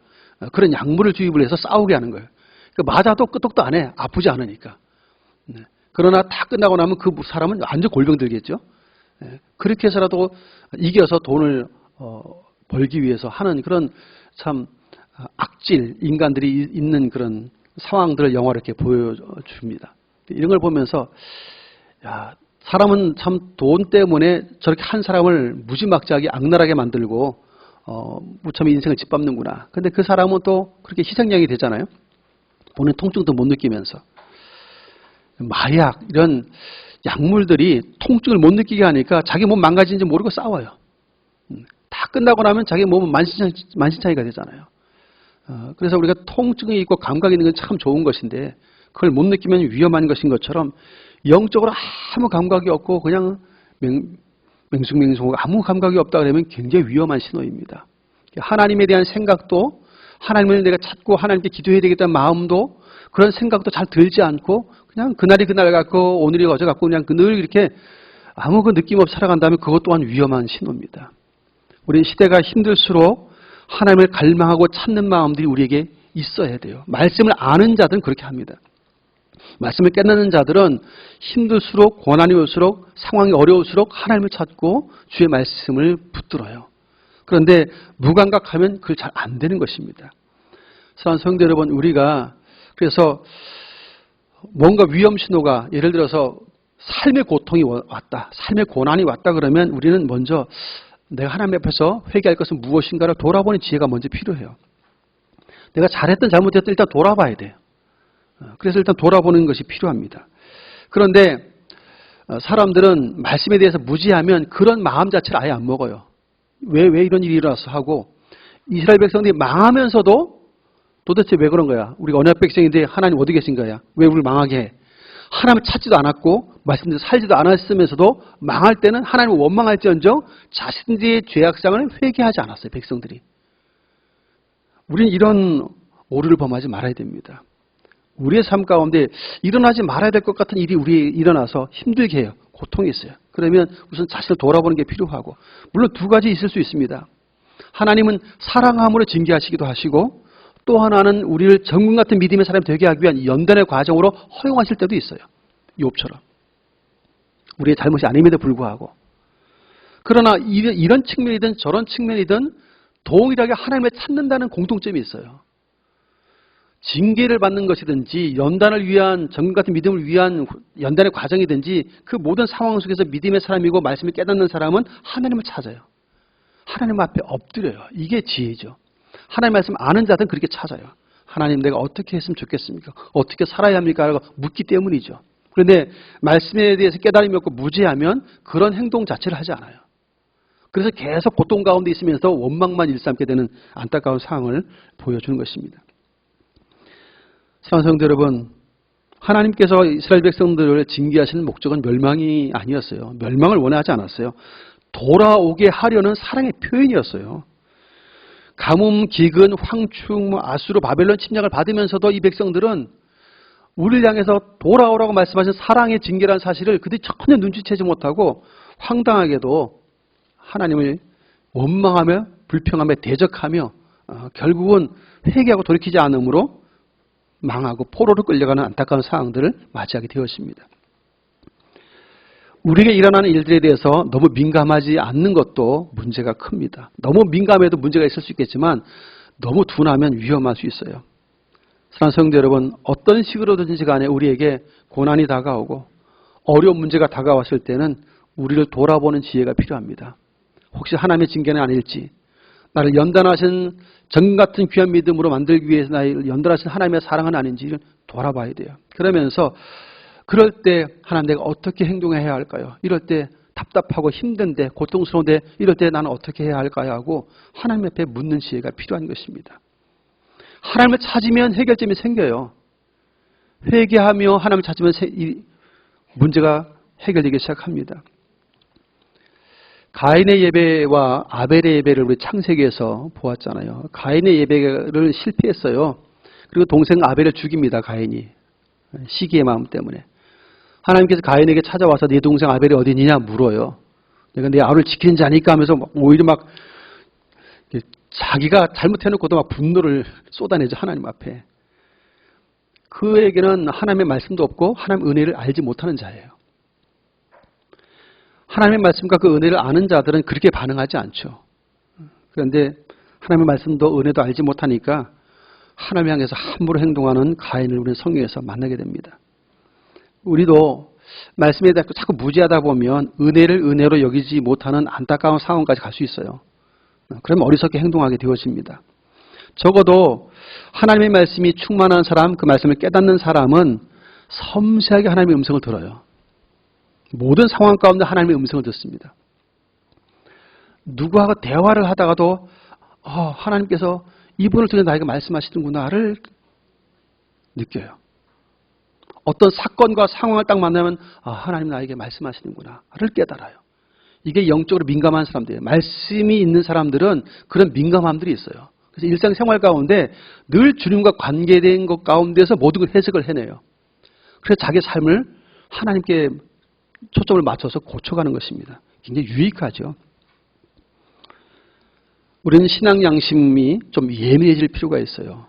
A: 그런 약물을 주입을 해서 싸우게 하는 거예요. 그러니까 맞아도 끄떡도 안 해. 아프지 않으니까. 그러나 다 끝나고 나면 그 사람은 완전 골병 들겠죠. 그렇게 해서라도 이겨서 돈을 벌기 위해서 하는 그런 참 악질 인간들이 있는 그런 상황들을 영화로 이렇게 보여줍니다. 이런 걸 보면서 사람은 참 돈 때문에 저렇게 한 사람을 무지막지하게 악랄하게 만들고 무참히 인생을 짓밟는구나. 근데 그 사람은 또 그렇게 희생양이 되잖아요. 본인 통증도 못 느끼면서. 마약 이런 약물들이 통증을 못 느끼게 하니까 자기 몸 망가진지 모르고 싸워요. 다 끝나고 나면 자기 몸은 만신창이가 되잖아요. 그래서 우리가 통증이 있고 감각이 있는 건 참 좋은 것인데 그걸 못 느끼면 위험한 것인 것처럼 영적으로 아무 감각이 없고 그냥 맹숭맹숭하고 아무 감각이 없다 그러면 굉장히 위험한 신호입니다. 하나님에 대한 생각도 하나님을 내가 찾고 하나님께 기도해야 되겠다는 마음도 그런 생각도 잘 들지 않고 그냥 그날이 그날 같고 오늘이 어제 같고 그냥 늘 이렇게 아무 그 느낌 없이 살아간다면 그것 또한 위험한 신호입니다. 우리 시대가 힘들수록 하나님을 갈망하고 찾는 마음들이 우리에게 있어야 돼요. 말씀을 아는 자들은 그렇게 합니다. 말씀을 깨닫는 자들은 힘들수록 고난이 올수록 상황이 어려울수록 하나님을 찾고 주의 말씀을 붙들어요. 그런데 무감각하면 그걸 잘 안 되는 것입니다. 사랑하는 성도 여러분, 우리가 그래서 뭔가 위험 신호가, 예를 들어서 삶의 고통이 왔다, 삶의 고난이 왔다 그러면 우리는 먼저 내가 하나님 앞에서 회개할 것은 무엇인가를 돌아보는 지혜가 먼저 필요해요. 내가 잘했든 잘못했든 일단 돌아봐야 돼요. 그래서 일단 돌아보는 것이 필요합니다. 그런데 사람들은 말씀에 대해서 무지하면 그런 마음 자체를 아예 안 먹어요. 왜 이런 일이 일어났어 하고, 이스라엘 백성들이 망하면서도 도대체 왜 그런 거야? 우리가 언약 백성인데 하나님 어디 계신 거야? 왜 우리를 망하게 해? 하나님을 찾지도 않았고 말씀대로 살지도 않았으면서도 망할 때는 하나님을 원망할지언정 자신들의 죄악상을 회개하지 않았어요. 백성들이. 우리는 이런 오류를 범하지 말아야 됩니다. 우리의 삶 가운데 일어나지 말아야 될 것 같은 일이 우리에 일어나서 힘들게 해요. 고통이 있어요. 그러면 우선 자신을 돌아보는 게 필요하고, 물론 두 가지 있을 수 있습니다. 하나님은 사랑함으로 징계하시기도 하시고, 또 하나는 우리를 정금 같은 믿음의 사람이 되게 하기 위한 연단의 과정으로 허용하실 때도 있어요. 욥처럼. 우리의 잘못이 아님에도 불구하고. 그러나 이런 측면이든 저런 측면이든 동일하게 하나님을 찾는다는 공통점이 있어요. 징계를 받는 것이든지 연단을 위한, 정금 같은 믿음을 위한 연단의 과정이든지 그 모든 상황 속에서 믿음의 사람이고 말씀을 깨닫는 사람은 하나님을 찾아요. 하나님 앞에 엎드려요. 이게 지혜죠. 하나님 말씀 아는 자들은 그렇게 찾아요. 하나님, 내가 어떻게 했으면 좋겠습니까? 어떻게 살아야 합니까? 라고 묻기 때문이죠. 그런데 말씀에 대해서 깨달음이 없고 무지하면 그런 행동 자체를 하지 않아요. 그래서 계속 고통 가운데 있으면서 원망만 일삼게 되는 안타까운 상황을 보여주는 것입니다. 사랑하는 성도 여러분, 하나님께서 이스라엘 백성들을 징계하시는 목적은 멸망이 아니었어요. 멸망을 원하지 않았어요. 돌아오게 하려는 사랑의 표현이었어요. 가뭄, 기근, 황충, 아수르, 바벨론 침략을 받으면서도 이 백성들은 우리를 향해서 돌아오라고 말씀하신 사랑의 징계라는 사실을 그들이 전혀 눈치채지 못하고 황당하게도 하나님을 원망하며 불평하며 대적하며 결국은 회개하고 돌이키지 않으므로 망하고 포로로 끌려가는 안타까운 상황들을 맞이하게 되었습니다. 우리에게 일어나는 일들에 대해서 너무 민감하지 않는 것도 문제가 큽니다. 너무 민감해도 문제가 있을 수 있겠지만 너무 둔하면 위험할 수 있어요. 사랑하는 성도 여러분, 어떤 식으로든지 간에 우리에게 고난이 다가오고 어려운 문제가 다가왔을 때는 우리를 돌아보는 지혜가 필요합니다. 혹시 하나님의 징계는 아닐지, 나를 연단하신 정 같은 귀한 믿음으로 만들기 위해서 나를 연단하신 하나님의 사랑은 아닌지를 돌아봐야 돼요. 그러면서 그럴 때 하나님, 내가 어떻게 행동해야 할까요? 이럴 때 답답하고 힘든데, 고통스러운데 이럴 때 나는 어떻게 해야 할까요? 하고 하나님 앞에 묻는 지혜가 필요한 것입니다. 하나님을 찾으면 해결점이 생겨요. 회개하며 하나님을 찾으면 이 문제가 해결되기 시작합니다. 가인의 예배와 아벨의 예배를 우리 창세기에서 보았잖아요. 가인의 예배를 실패했어요. 그리고 동생 아벨을 죽입니다. 가인이. 시기의 마음 때문에. 하나님께서 가인에게 찾아와서 네 동생 아벨이 어디 있느냐 물어요. 내가 내 아우를 지키는 자니까 하면서 오히려 막 자기가 잘못해놓고도 막 분노를 쏟아내죠. 하나님 앞에. 그에게는 하나님의 말씀도 없고 하나님의 은혜를 알지 못하는 자예요. 하나님의 말씀과 그 은혜를 아는 자들은 그렇게 반응하지 않죠. 그런데 하나님의 말씀도 은혜도 알지 못하니까 하나님 향해서 함부로 행동하는 가인을 우리는 성경에서 만나게 됩니다. 우리도 말씀에 대해 자꾸 무지하다 보면 은혜를 은혜로 여기지 못하는 안타까운 상황까지 갈 수 있어요. 그러면 어리석게 행동하게 되어집니다. 적어도 하나님의 말씀이 충만한 사람, 그 말씀을 깨닫는 사람은 섬세하게 하나님의 음성을 들어요. 모든 상황 가운데 하나님의 음성을 듣습니다. 누구하고 대화를 하다가도 하나님께서 이분을 통해 나에게 말씀하시는구나를 느껴요. 어떤 사건과 상황을 딱 만나면 하나님 나에게 말씀하시는구나를 깨달아요. 이게 영적으로 민감한 사람들이에요. 말씀이 있는 사람들은 그런 민감함들이 있어요. 그래서 일상생활 가운데 늘 주님과 관계된 것 가운데서 모든 걸 해석을 해내요. 그래서 자기 삶을 하나님께 초점을 맞춰서 고쳐가는 것입니다. 굉장히 유익하죠. 우리는 신앙 양심이 좀 예민해질 필요가 있어요.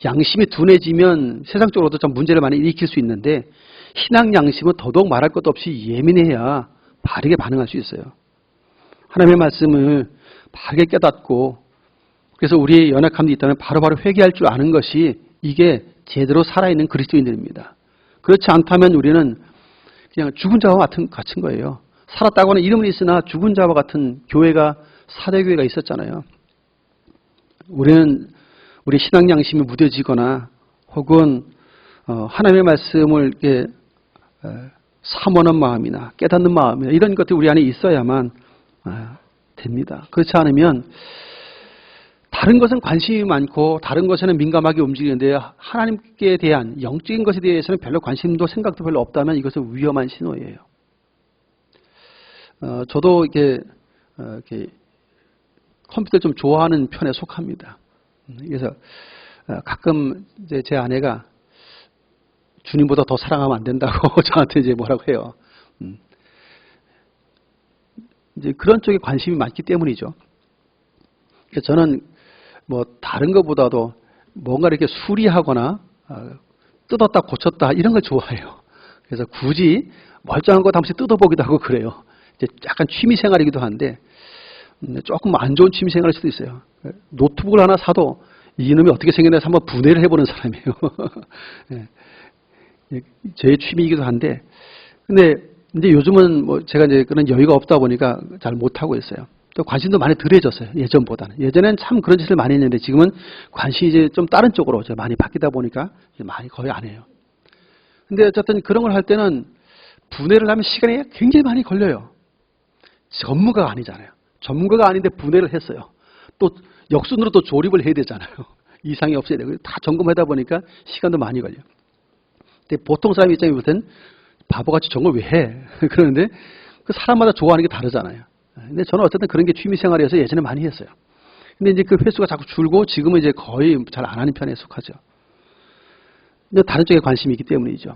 A: 양심이 둔해지면 세상적으로도 좀 문제를 많이 일으킬 수 있는데 신앙 양심은 더더욱 말할 것도 없이 예민해야 바르게 반응할 수 있어요. 하나님의 말씀을 바르게 깨닫고 그래서 우리의 연약함이 있다면 바로바로 회개할 줄 아는 것이 이게 제대로 살아있는 그리스도인들입니다. 그렇지 않다면 우리는 그냥 죽은 자와 같은 거예요. 살았다고는 이름은 있으나 죽은 자와 같은 교회가 사대교회가 있었잖아요. 우리는 우리 신앙 양심이 무뎌지거나 혹은 하나님의 말씀을 이렇게 사모하는 마음이나 깨닫는 마음이나 이런 것들이 우리 안에 있어야만 됩니다. 그렇지 않으면 다른 것은 관심이 많고 다른 것에는 민감하게 움직이는데 하나님께 대한 영적인 것에 대해서는 별로 관심도 생각도 별로 없다면 이것은 위험한 신호예요. 저도 이렇게 컴퓨터를 좀 좋아하는 편에 속합니다. 그래서 가끔 이제 제 아내가 주님보다 더 사랑하면 안 된다고 저한테 이제 뭐라고 해요. 이제 그런 쪽에 관심이 많기 때문이죠. 그래서 저는 뭐 다른 것보다도 뭔가 이렇게 수리하거나 뜯었다 고쳤다 이런 걸 좋아해요. 그래서 굳이 멀쩡한 거 잠시 뜯어보기도 하고 그래요. 이제 약간 취미 생활이기도 한데 조금 안 좋은 취미 생활일 수도 있어요. 노트북을 하나 사도 이놈이 어떻게 생겼나 해서 한번 분해를 해보는 사람이에요. 제 취미이기도 한데, 근데 이제 요즘은 뭐 제가 이제 그런 여유가 없다 보니까 잘 못하고 있어요. 또 관심도 많이 덜해졌어요. 예전보다는. 예전엔 참 그런 짓을 많이 했는데 지금은 관심이 이제 좀 다른 쪽으로 많이 바뀌다 보니까 이제 많이 거의 안 해요. 근데 어쨌든 그런 걸 할 때는 분해를 하면 시간이 굉장히 많이 걸려요. 전문가가 아니잖아요. 전문가가 아닌데 분해를 했어요. 또 역순으로 또 조립을 해야 되잖아요. 이상이 없어야 되고 다 점검하다 보니까 시간도 많이 걸려요. 근데 보통 사람 입장에 볼 땐 바보같이 저런 걸 왜 해? 그러는데 그 사람마다 좋아하는 게 다르잖아요. 근데 저는 어쨌든 그런 게 취미생활이어서 예전에 많이 했어요. 근데 이제 그 횟수가 자꾸 줄고 지금은 이제 거의 잘 안 하는 편에 속하죠. 근데 다른 쪽에 관심이 있기 때문이죠.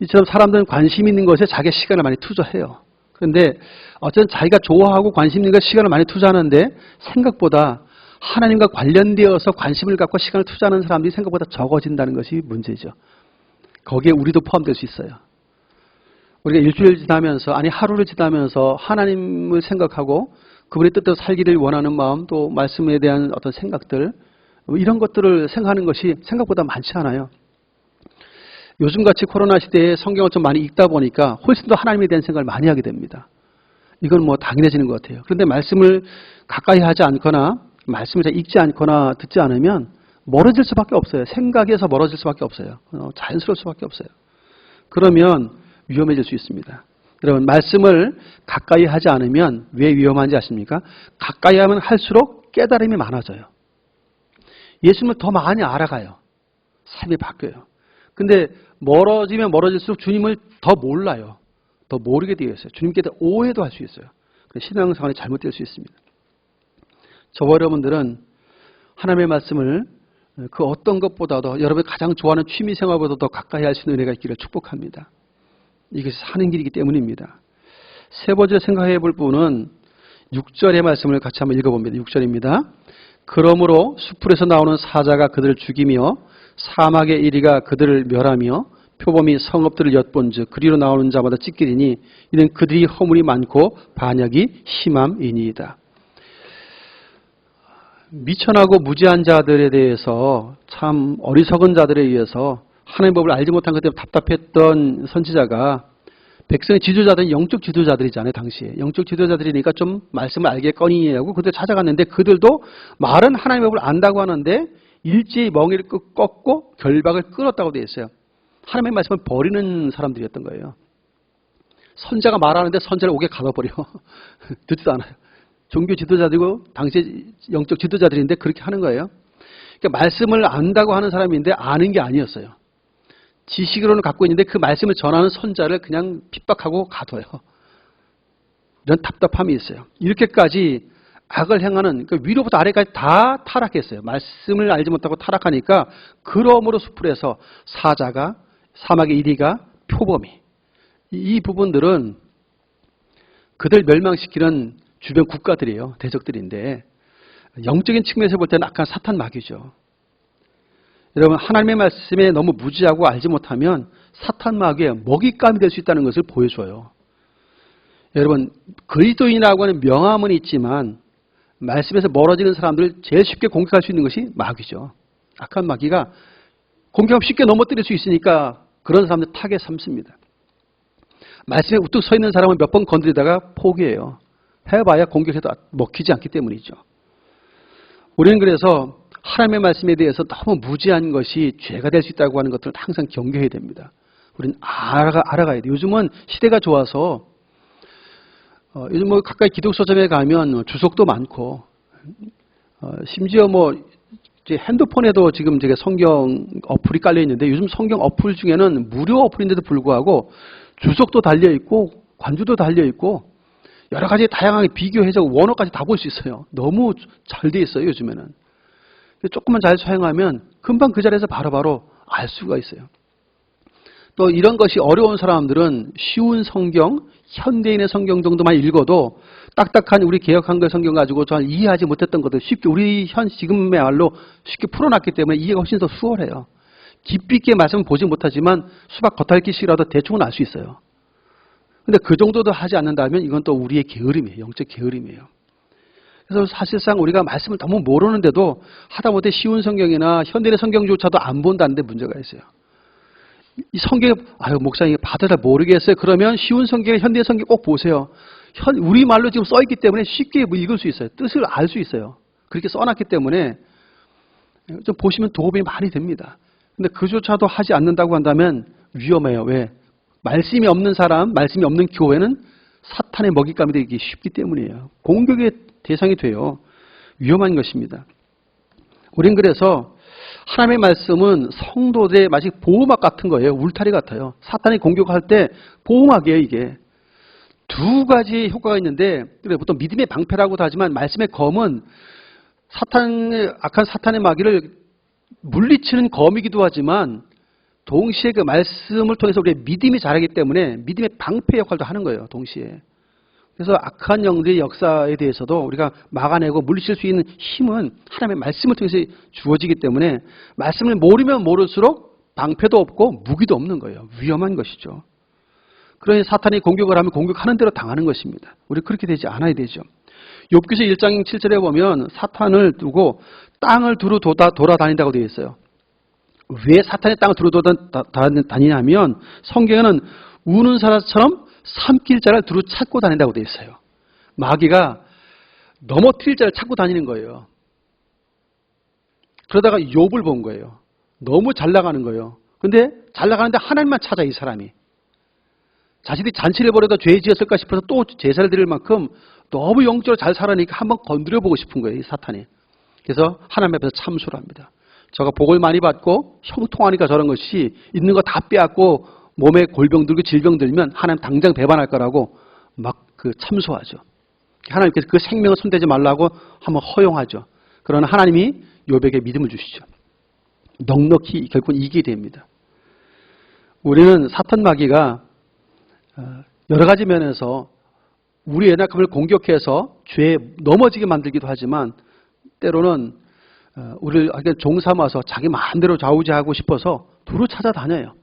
A: 이처럼 사람들은 관심 있는 것에 자기 시간을 많이 투자해요. 그런데 어쨌든 자기가 좋아하고 관심 있는 것에 시간을 많이 투자하는데 생각보다 하나님과 관련되어서 관심을 갖고 시간을 투자하는 사람들이 생각보다 적어진다는 것이 문제죠. 거기에 우리도 포함될 수 있어요. 우리가 일주일 지나면서 아니 하루를 지나면서 하나님을 생각하고 그분의 뜻대로 살기를 원하는 마음 또 말씀에 대한 어떤 생각들 이런 것들을 생각하는 것이 생각보다 많지 않아요. 요즘같이 코로나 시대에 성경을 좀 많이 읽다 보니까 훨씬 더 하나님에 대한 생각을 많이 하게 됩니다. 이건 뭐 당연해지는 것 같아요. 그런데 말씀을 가까이 하지 않거나 말씀을 잘 읽지 않거나 듣지 않으면 멀어질 수밖에 없어요. 생각에서 멀어질 수밖에 없어요. 자연스러울 수밖에 없어요. 그러면 위험해질 수 있습니다. 여러분 말씀을 가까이 하지 않으면 왜 위험한지 아십니까? 가까이 하면 할수록 깨달음이 많아져요. 예수님을 더 많이 알아가요. 삶이 바뀌어요. 근데 멀어지면 멀어질수록 주님을 더 몰라요. 더 모르게 되어 있어요. 주님께 대해 오해도 할 수 있어요. 신앙생활이 잘못될 수 있습니다. 저와 여러분들은 하나님의 말씀을 그 어떤 것보다도 여러분이 가장 좋아하는 취미생활보다 더 가까이 할 수 있는 은혜가 있기를 축복합니다. 이것이 사는 길이기 때문입니다. 세 번째 생각해 볼 부분은 6절의 말씀을 같이 한번 읽어봅니다. 6절입니다. 그러므로 수풀에서 나오는 사자가 그들을 죽이며 사막의 이리가 그들을 멸하며 표범이 성읍들을 엿본즉 그리로 나오는 자마다 찢기리니 이는 그들이 허물이 많고 반역이 심함이니이다. 미천하고 무지한 자들에 대해서 참 어리석은 자들에 의해서 하나님의 법을 알지 못한 것 때문에 답답했던 선지자가 백성의 지도자들은 영적 지도자들이잖아요. 당시에. 영적 지도자들이니까 좀 말씀을 알겠거니 하고 그들 찾아갔는데 그들도 말은 하나님의 법을 안다고 하는데 일제히 멍에를 꺾고 결박을 끊었다고 되어 있어요. 하나님의 말씀을 버리는 사람들이었던 거예요. 선자가 말하는데 선자를 옥에 가둬버려. 듣지도 않아요. 종교 지도자들이고 당시에 영적 지도자들인데 그렇게 하는 거예요. 그러니까 말씀을 안다고 하는 사람인데 아는 게 아니었어요. 지식으로는 갖고 있는데 그 말씀을 전하는 선자를 그냥 핍박하고 가둬요. 이런 답답함이 있어요. 이렇게까지 악을 행하는 그 위로부터 아래까지 다 타락했어요. 말씀을 알지 못하고 타락하니까 그러므로 수풀에서 사자가 사막의 이리가 표범이 이 부분들은 그들 멸망시키는 주변 국가들이에요. 대적들인데 영적인 측면에서 볼 때는 약간 사탄 마귀죠. 여러분 하나님의 말씀에 너무 무지하고 알지 못하면 사탄 마귀의 먹잇감이 될 수 있다는 것을 보여줘요. 여러분 그리스도인이라고 하는 명함은 있지만 말씀에서 멀어지는 사람들을 제일 쉽게 공격할 수 있는 것이 마귀죠. 악한 마귀가 공격하면 쉽게 넘어뜨릴 수 있으니까 그런 사람들 타겟 삼습니다. 말씀에 우뚝 서 있는 사람은 몇 번 건드리다가 포기해요. 해봐야 공격해도 먹히지 않기 때문이죠. 우리는 그래서 하나님의 말씀에 대해서 너무 무지한 것이 죄가 될 수 있다고 하는 것들을 항상 경계해야 됩니다. 우리는 알아가야 돼요. 요즘은 시대가 좋아서 요즘 뭐 가까이 기독서점에 가면 주석도 많고 심지어 뭐 이제 핸드폰에도 지금 제가 성경 어플이 깔려 있는데 요즘 성경 어플 중에는 무료 어플인데도 불구하고 주석도 달려 있고 관주도 달려 있고 여러 가지 다양하게 비교해서 원어까지 다 볼 수 있어요. 너무 잘 돼 있어요, 요즘에는. 조금만 잘 사용하면 금방 그 자리에서 바로바로 알 수가 있어요. 또 이런 것이 어려운 사람들은 쉬운 성경, 현대인의 성경 정도만 읽어도 딱딱한 우리 개역 한글 성경 가지고 잘 이해하지 못했던 것들 쉽게 우리 지금의 말로 쉽게 풀어놨기 때문에 이해가 훨씬 더 수월해요. 깊이 있게 말씀은 보지 못하지만 수박 겉핥기식이라도 대충은 알 수 있어요. 근데 그 정도도 하지 않는다면 이건 또 우리의 게으름이에요. 영적 게으름이에요. 그래서 사실상 우리가 말씀을 너무 모르는데도 하다못해 쉬운 성경이나 현대인의 성경조차도 안 본다는 데 문제가 있어요. 이 성경, 목사님 봐도 잘 모르겠어요. 그러면 쉬운 성경이나 현대의 성경 꼭 보세요. 우리말로 지금 써있기 때문에 쉽게 읽을 수 있어요. 뜻을 알 수 있어요. 그렇게 써놨기 때문에 좀 보시면 도움이 많이 됩니다. 근데 그조차도 하지 않는다고 한다면 위험해요. 왜? 말씀이 없는 사람, 말씀이 없는 교회는 사탄의 먹잇감이 되기 쉽기 때문이에요. 공격의 대상이 돼요. 위험한 것입니다. 우린 그래서 하나님의 말씀은 성도들의 마치 보호막 같은 거예요. 울타리 같아요. 사탄이 공격할 때 보호막이에요, 이게. 두 가지 효과가 있는데, 보통 믿음의 방패라고도 하지만 말씀의 검은 악한 사탄의 마귀를 물리치는 검이기도 하지만 동시에 그 말씀을 통해서 우리의 믿음이 자라기 때문에 믿음의 방패 역할도 하는 거예요, 동시에. 그래서 악한 영들의 역사에 대해서도 우리가 막아내고 물리칠 수 있는 힘은 하나님의 말씀을 통해서 주어지기 때문에 말씀을 모르면 모를수록 방패도 없고 무기도 없는 거예요. 위험한 것이죠. 그러니 사탄이 공격을 하면 공격하는 대로 당하는 것입니다. 우리 그렇게 되지 않아야 되죠. 욥기서 1장 7절에 보면 사탄을 두고 땅을 두루 돌아다닌다고 되어 있어요. 왜 사탄이 땅을 두루 돌아다니냐면 성경에는 우는 사람처럼 삼킬 자를 두루 찾고 다닌다고 되어 있어요. 마귀가 넘어뜨릴 자를 찾고 다니는 거예요. 그러다가 욥을 본 거예요. 너무 잘 나가는 거예요. 근데 잘 나가는데 하나님만 찾아, 이 사람이. 자신이 잔치를 벌여도 죄 지었을까 싶어서 또 제사를 드릴 만큼 너무 영적으로 잘 살아니까 한번 건드려 보고 싶은 거예요, 이 사탄이. 그래서 하나님 앞에서 참소를 합니다. 저가 복을 많이 받고 형통하니까 저런 것이 있는 거 다 빼앗고 몸에 골병 들고 질병 들면 하나님 당장 배반할 거라고 막 참소하죠. 하나님께서 그 생명을 손대지 말라고 한번 허용하죠. 그러나 하나님이 욥에게 믿음을 주시죠. 넉넉히 결국은 이기게 됩니다. 우리는 사탄 마귀가 여러 가지 면에서 우리 연약함을 공격해서 죄에 넘어지게 만들기도 하지만 때로는 우리를 종 삼아서 자기 마음대로 좌우지하고 싶어서 두루 찾아다녀요.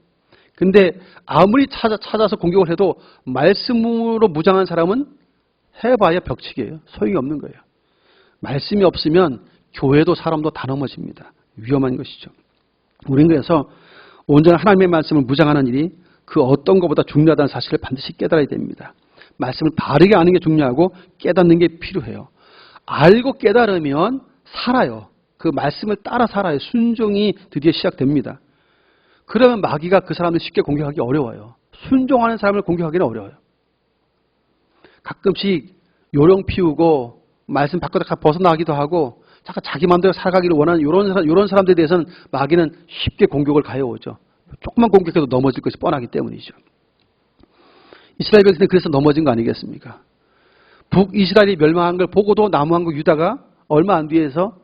A: 근데 아무리 찾아서 공격을 해도 말씀으로 무장한 사람은 해봐야 벽치기예요. 소용이 없는 거예요. 말씀이 없으면 교회도 사람도 다 넘어집니다. 위험한 것이죠. 우리는 그래서 온전한 하나님의 말씀을 무장하는 일이 그 어떤 것보다 중요하다는 사실을 반드시 깨달아야 됩니다. 말씀을 바르게 아는 게 중요하고 깨닫는 게 필요해요. 알고 깨달으면 살아요. 그 말씀을 따라 살아요. 순종이 드디어 시작됩니다. 그러면 마귀가 그 사람을 쉽게 공격하기 어려워요. 순종하는 사람을 공격하기는 어려워요. 가끔씩 요령 피우고 말씀 밖으로 벗어나기도 하고 자기 마음대로 살아가기를 원하는 이런 사람들에 대해서는 마귀는 쉽게 공격을 가해오죠. 조금만 공격해도 넘어질 것이 뻔하기 때문이죠. 이스라엘 백성은 그래서 넘어진 거 아니겠습니까? 북이스라엘이 멸망한 걸 보고도 남왕국 유다가 얼마 안 뒤에서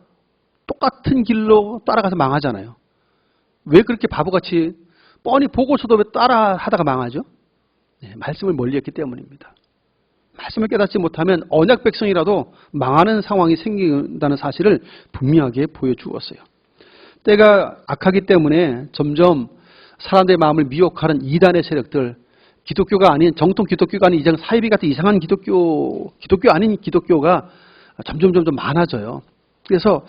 A: 똑같은 길로 따라가서 망하잖아요. 왜 그렇게 바보같이 뻔히 보고서도 왜 따라 하다가 망하죠? 네, 말씀을 멀리했기 때문입니다. 말씀을 깨닫지 못하면 언약 백성이라도 망하는 상황이 생긴다는 사실을 분명하게 보여주었어요. 때가 악하기 때문에 점점 사람들의 마음을 미혹하는 이단의 세력들, 기독교가 아닌 정통 기독교가 아닌 이상 사이비 같은 이상한 기독교 아닌 기독교가 점점 많아져요. 그래서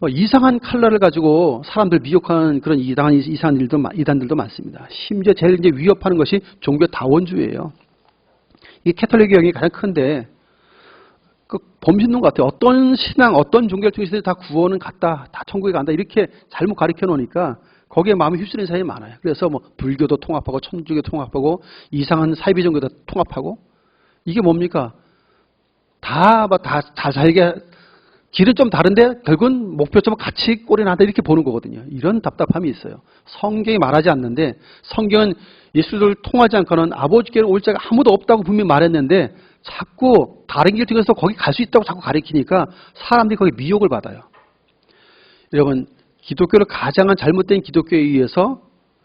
A: 이상한 컬러를 가지고 사람들 미혹하는 그런 이상한 이단들도 많습니다. 심지어 제일 이제 위협하는 것이 종교 다원주의예요. 이 캐톨릭 교형이 가장 큰데 그 범신론 같아요. 어떤 신앙, 어떤 종교를 통해서 다 구원은 갔다, 다 천국에 간다 이렇게 잘못 가르쳐 놓으니까 거기에 마음이 휩쓸리는 사람이 많아요. 그래서 뭐 불교도 통합하고 천주교 통합하고 이상한 사이비 종교도 통합하고 이게 뭡니까? 다 살게 길은 좀 다른데 결국은 목표점은 같이 꼴이 나다 이렇게 보는 거거든요. 이런 답답함이 있어요. 성경이 말하지 않는데 성경은 예수를 통하지 않고는 아버지께로 올 자가 아무도 없다고 분명히 말했는데 자꾸 다른 길 통해서 거기 갈 수 있다고 자꾸 가리키니까 사람들이 거기 미혹을 받아요. 여러분 기독교를 가장 잘못된 기독교에 의해서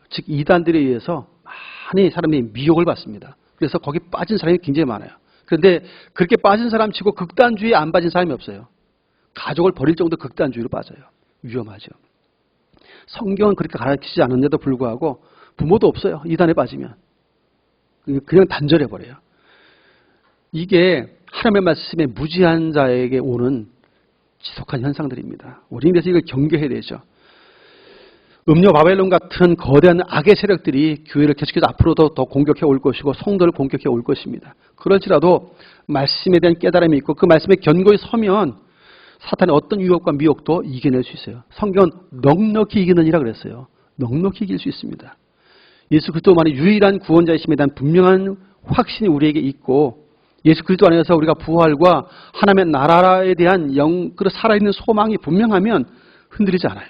A: 즉 이단들에 의해서 많이 사람이 미혹을 받습니다. 그래서 거기 빠진 사람이 굉장히 많아요. 그런데 그렇게 빠진 사람 치고 극단주의에 안 빠진 사람이 없어요. 가족을 버릴 정도 극단주의로 빠져요. 위험하죠. 성경은 그렇게 가르치지 않는데도 불구하고 부모도 없어요. 이단에 빠지면. 그냥 단절해버려요. 이게 하나님의 말씀에 무지한 자에게 오는 지속한 현상들입니다. 우리는 그래서 이걸 경계해야 되죠. 음료 바벨론 같은 거대한 악의 세력들이 교회를 계속해서 앞으로도 더 공격해 올 것이고 성도를 공격해 올 것입니다. 그럴지라도 말씀에 대한 깨달음이 있고 그 말씀에 견고히 서면 사탄의 어떤 유혹과 미혹도 이겨낼 수 있어요. 성경은 넉넉히 이기느니라 그랬어요. 넉넉히 이길 수 있습니다. 예수 그리스도만의 유일한 구원자이심에 대한 분명한 확신이 우리에게 있고 예수 그리스도 안에서 우리가 부활과 하나님의 나라에 대한 그 살아있는 소망이 분명하면 흔들리지 않아요.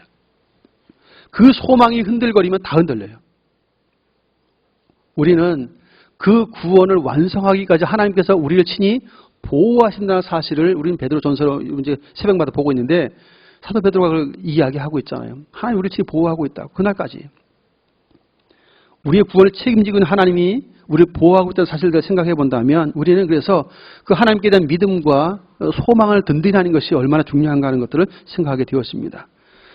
A: 그 소망이 흔들거리면 다 흔들려요. 우리는 그 구원을 완성하기까지 하나님께서 우리를 친히 보호하신다는 사실을 우리는 베드로전서로 이제 새벽마다 보고 있는데 사도 베드로가 그걸 이야기하고 있잖아요. 하나님 우리를 친히 보호하고 있다고. 그날까지. 우리의 구원을 책임지고 있는 하나님이 우리를 보호하고 있다는 사실을 생각해 본다면 우리는 그래서 그 하나님께 대한 믿음과 소망을 든든히 하는 것이 얼마나 중요한가 하는 것들을 생각하게 되었습니다.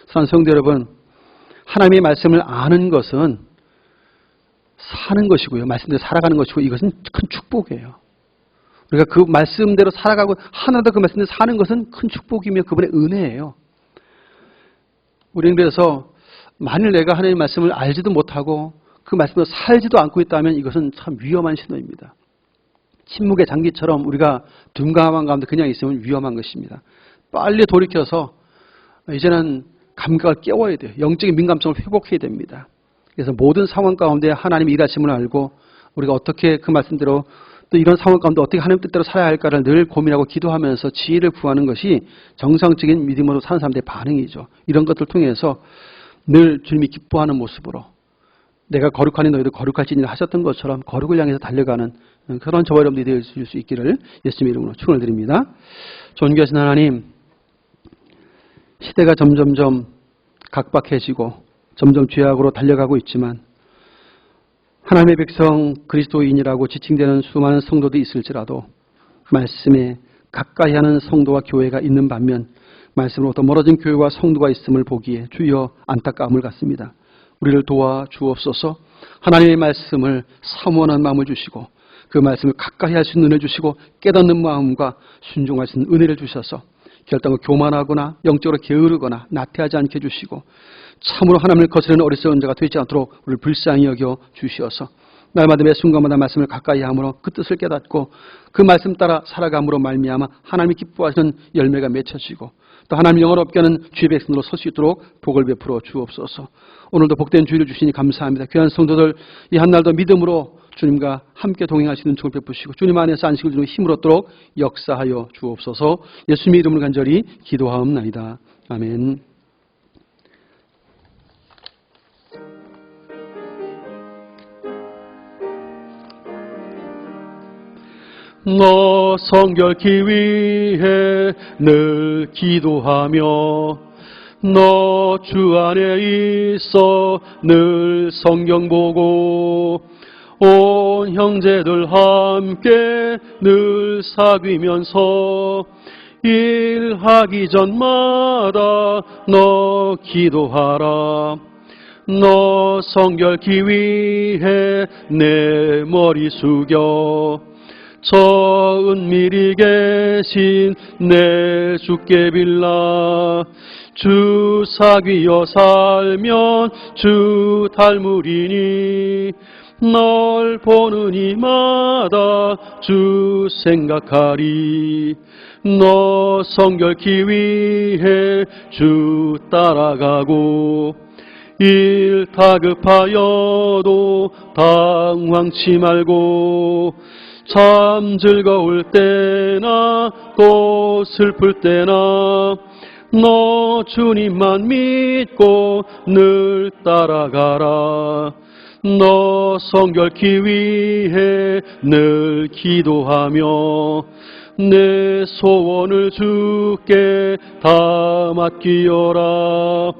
A: 사랑하는 성도 여러분, 하나님의 말씀을 아는 것은 사는 것이고요. 말씀대로 살아가는 것이고 이것은 큰 축복이에요. 우리가 그 말씀대로 살아가고 하나도 그 말씀대로 사는 것은 큰 축복이며 그분의 은혜예요. 우리는 그래서 만일 내가 하나님의 말씀을 알지도 못하고 그 말씀대로 살지도 않고 있다면 이것은 참 위험한 신호입니다. 침묵의 장기처럼 우리가 둔감한 가운데 그냥 있으면 위험한 것입니다. 빨리 돌이켜서 이제는 감각을 깨워야 돼요. 영적인 민감성을 회복해야 됩니다. 그래서 모든 상황 가운데 하나님의 일하심을 알고 우리가 어떻게 그 말씀대로 또 이런 상황 가운데 어떻게 하나님 뜻대로 살아야 할까를 늘 고민하고 기도하면서 지혜를 구하는 것이 정상적인 믿음으로 사는 사람들의 반응이죠. 이런 것들을 통해서 늘 주님이 기뻐하는 모습으로 내가 거룩하니 너희도 거룩할지니 하셨던 것처럼 거룩을 향해서 달려가는 그런 저와 여러분들이 되실 수 있기를 예수님의 이름으로 축원을 드립니다. 존귀하신 하나님, 시대가 점점점 각박해지고 점점 죄악으로 달려가고 있지만 하나님의 백성 그리스도인이라고 지칭되는 수많은 성도들이 있을지라도 말씀에 가까이 하는 성도와 교회가 있는 반면 말씀으로부터 멀어진 교회와 성도가 있음을 보기에 주여 안타까움을 갖습니다. 우리를 도와 주옵소서. 하나님의 말씀을 사모하는 마음을 주시고 그 말씀을 가까이 할 수 있는 은혜를 주시고 깨닫는 마음과 순종할 수 있는 은혜를 주셔서 결단을 교만하거나 영적으로 게으르거나 나태하지 않게 해주시고 참으로 하나님을 거스르는 어리석은 자가 되지 않도록 우리를 불쌍히 여겨 주시어서 날마다 매 순간마다 말씀을 가까이 함으로 그 뜻을 깨닫고 그 말씀 따라 살아감으로 말미암아 하나님이 기뻐하시는 열매가 맺혀지고 또 하나님 영을 얻게 하는 주의 백성으로 설 수 있도록 복을 베풀어 주옵소서. 오늘도 복된 주의를 주시니 감사합니다. 귀한 성도들 이 한날도 믿음으로 주님과 함께 동행하시는 축을 베푸시고 주님 안에서 안식을 주는 힘을 얻도록 역사하여 주옵소서. 예수님의 이름을 간절히 기도하옵나이다. 아멘. 너 성결케 위해 늘 기도하며 너 주 안에 있어 늘 성경 보고 온 형제들 함께 늘 사귀면서 일하기 전마다 너 기도하라. 너 성결케 위해 내 머리 숙여 저 은밀히 계신 내 주께 빌라. 주 사귀어 살면 주 닮으리니 널 보는 이마다 주 생각하리. 너 성결케 위해 주 따라가고 일 다급하여도 당황치 말고 참 즐거울 때나 또 슬플 때나 너 주님만 믿고 늘 따라가라. 너 성결케 위해 늘 기도하며 내 소원을 주께 다 맡기어라.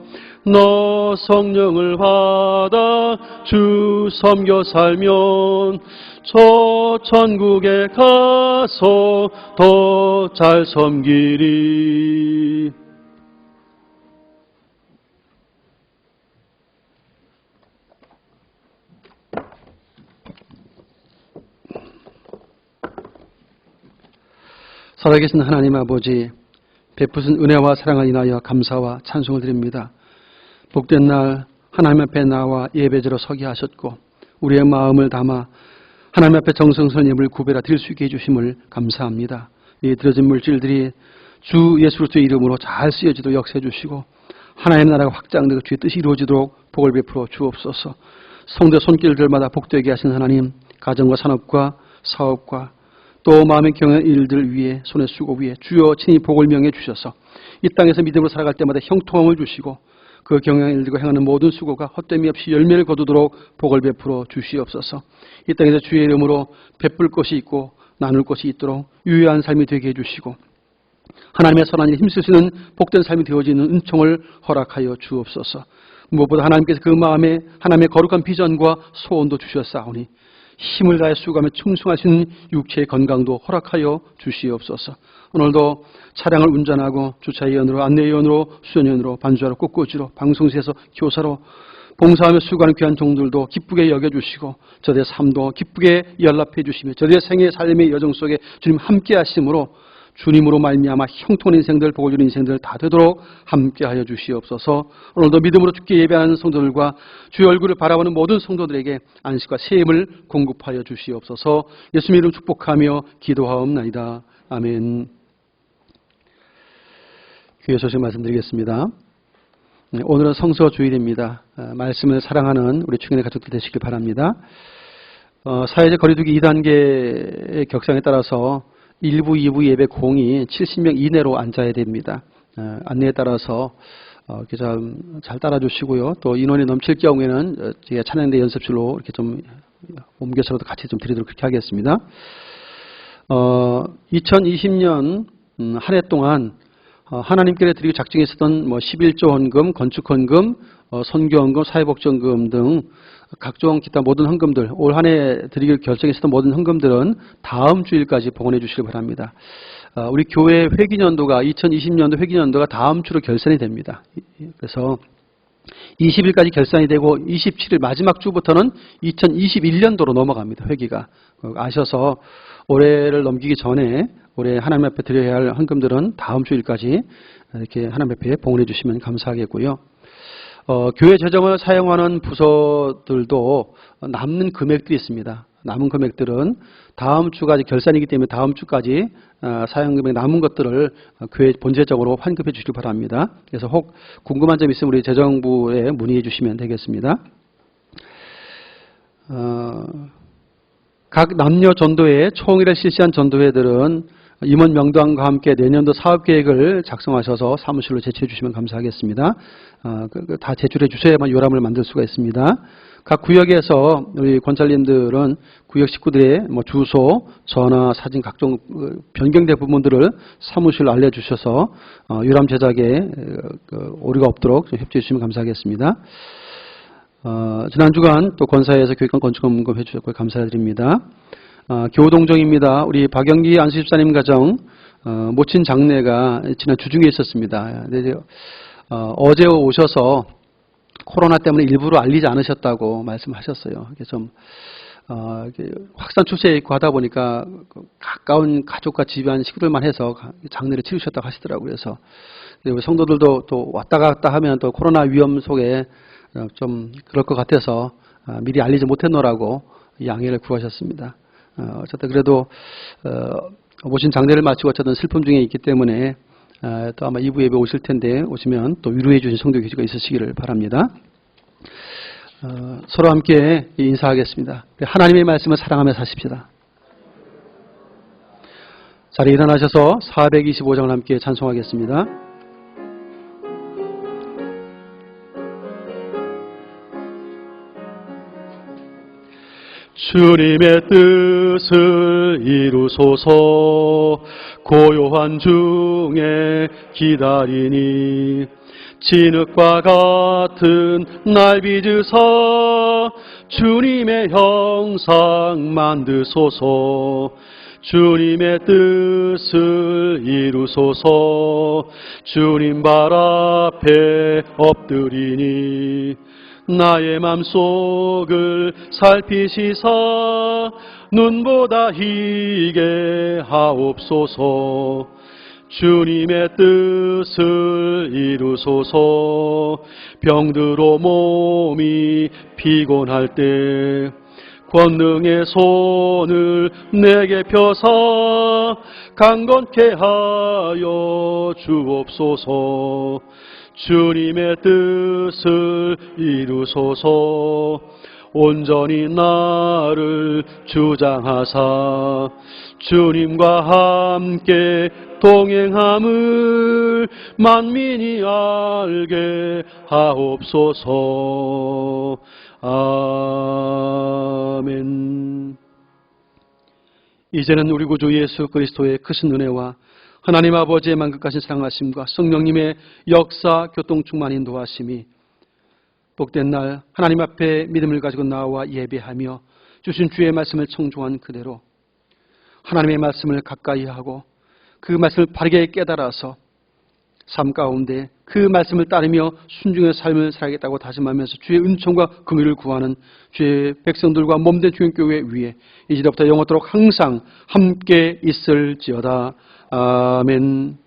A: 너 성령을 받아 주 섬겨 살면 저 천국에 가서 더 잘 섬기리. 살아계신 하나님 아버지, 베푸신 은혜와 사랑을 인하여 감사와 찬송을 드립니다. 복된 날 하나님 앞에 나와 예배자로 서게 하셨고 우리의 마음을 담아 하나님 앞에 정성스러운 예물을 구별하 드릴 수 있게 해주심을 감사합니다. 이 드려진 물질들이 주 예수 그리스도의 이름으로 잘 쓰여지도록 역사해 주시고 하나님의 나라가 확장되고 주의 뜻이 이루어지도록 복을 베풀어 주옵소서. 성도 손길들마다 복되게 하신 하나님, 가정과 산업과 사업과 또 마음의 경외한 일들 위에 손의 수고 위에 주여 친히 복을 명해 주셔서 이 땅에서 믿음으로 살아갈 때마다 형통함을 주시고 그 경영한 일들과 행하는 모든 수고가 헛됨이 없이 열매를 거두도록 복을 베풀어 주시옵소서. 이 땅에서 주의 이름으로 베풀 것이 있고 나눌 것이 있도록 유효한 삶이 되게 해주시고 하나님의 선한 일에 힘쓸 수 있는 복된 삶이 되어지는 은총을 허락하여 주옵소서. 무엇보다 하나님께서 그 마음에 하나님의 거룩한 비전과 소원도 주셨사오니 힘을 다해 수고하며 충성하신 육체의 건강도 허락하여 주시옵소서. 오늘도 차량을 운전하고 주차위원으로 안내위원으로 수연위원으로 반주하러 꽃꽂이로 방송사에서 교사로 봉사하며 수고하는 귀한 종들도 기쁘게 여겨주시고 저들의 삶도 기쁘게 연락해 주시며 저들의 생의 삶의 여정 속에 주님 함께 하심으로 주님으로 말미암아 형통한 인생들, 복을 주는 인생들 다 되도록 함께하여 주시옵소서. 오늘도 믿음으로 주께 예배하는 성도들과 주의 얼굴을 바라보는 모든 성도들에게 안식과 새 힘을 공급하여 주시옵소서. 예수님 이름 축복하며 기도하옵나이다. 아멘. 교회 소식 말씀드리겠습니다. 오늘은 성서 주일입니다. 말씀을 사랑하는 우리 충현의 가족들 되시길 바랍니다. 사회적 거리두기 2단계의 격상에 따라서 1부, 2부 예배 공이 70명 이내로 앉아야 됩니다. 안내에 따라서 이렇게 잘 따라주시고요. 또 인원이 넘칠 경우에는 제가 찬양대 연습실로 이렇게 좀 옮겨서라도 같이 좀 드리도록 그렇게 하겠습니다. 2020년 한 해 동안 하나님께 드리고 작정했었던 11조 헌금, 건축 헌금, 선교 헌금, 사회복지헌금 등 각종 기타 모든 헌금들, 올 한 해 드리기로 결정했었던 모든 헌금들은 다음 주일까지 봉헌해 주시기 바랍니다. 우리 교회 회기년도가 2020년도 회기년도가 다음 주로 결산이 됩니다. 그래서 20일까지 결산이 되고 27일 마지막 주부터는 2021년도로 넘어갑니다. 회기가. 아셔서 올해를 넘기기 전에 올해 하나님 앞에 드려야 할 헌금들은 다음 주일까지 이렇게 하나님 앞에 봉헌해 주시면 감사하겠고요. 교회 재정을 사용하는 부서들도 남는 금액들이 있습니다. 남은 금액들은 다음 주까지 결산이기 때문에 다음 주까지 사용 금액 남은 것들을 교회 본체적으로 환급해 주시기 바랍니다. 그래서 혹 궁금한 점 있으면 우리 재정부에 문의해 주시면 되겠습니다. 각 남녀 전도회 총회를 실시한 전도회들은 임원 명단과 함께 내년도 사업계획을 작성하셔서 사무실로 제출해 주시면 감사하겠습니다. 다 제출해 주셔야만 요람을 만들 수가 있습니다. 각 구역에서 우리 권사님들은 구역 식구들의 주소, 전화, 사진 각종 변경된 부분들을 사무실로 알려주셔서 요람 제작에 오류가 없도록 협조해 주시면 감사하겠습니다. 지난 주간 또 권사회에서 교육관 건축헌금 해주셨고 감사드립니다. 교동정입니다. 우리 박영기 안수집사님 가정 모친 장례가 지난 주중에 있었습니다. 어제 오셔서 코로나 때문에 일부러 알리지 않으셨다고 말씀하셨어요. 좀 확산 추세에 있고 하다 보니까 가까운 가족과 집안 식구들만 해서 장례를 치르셨다고 하시더라고요. 그래서 우리 성도들도 또 왔다 갔다 하면 또 코로나 위험 속에 좀 그럴 것 같아서 미리 알리지 못했노라고 양해를 구하셨습니다. 어쨌든 그래도 모신 장례를 마치고 어쨌든 슬픔 중에 있기 때문에 또 아마 2부 예배 오실 텐데 오시면 또 위로해 주신 성도 교주가 있으시기를 바랍니다. 서로 함께 인사하겠습니다. 하나님의 말씀을 사랑하며 사십시다. 자리에 일어나셔서 425장을 함께 찬송하겠습니다. 주님의 뜻을 이루소서. 고요한 중에 기다리니 진흙과 같은 날 빚으사 주님의 형상 만드소서. 주님의 뜻을 이루소서. 주님 발 앞에 엎드리니 나의 맘속을 살피시사 눈보다 희게 하옵소서. 주님의 뜻을 이루소서. 병들어 몸이 피곤할 때 권능의 손을 내게 펴사 강건케 하여 주옵소서. 주님의 뜻을 이루소서. 온전히 나를 주장하사 주님과 함께 동행함을 만민이 알게 하옵소서. 아멘. 이제는 우리 구주 예수 그리스도의 크신 은혜와 하나님 아버지의 만극하신 사랑하심과 성령님의 역사 교통 충만 인도하심이 복된 날 하나님 앞에 믿음을 가지고 나와 예배하며 주신 주의 말씀을 청종한 그대로 하나님의 말씀을 가까이 하고 그 말씀을 바르게 깨달아서 삶 가운데 그 말씀을 따르며 순종의 삶을 살아야겠다고 다짐하면서 주의 은총과 긍휼을 구하는 주의 백성들과 몸된 주님교회 위에 이제부터 영원토록 항상 함께 있을지어다. 아멘.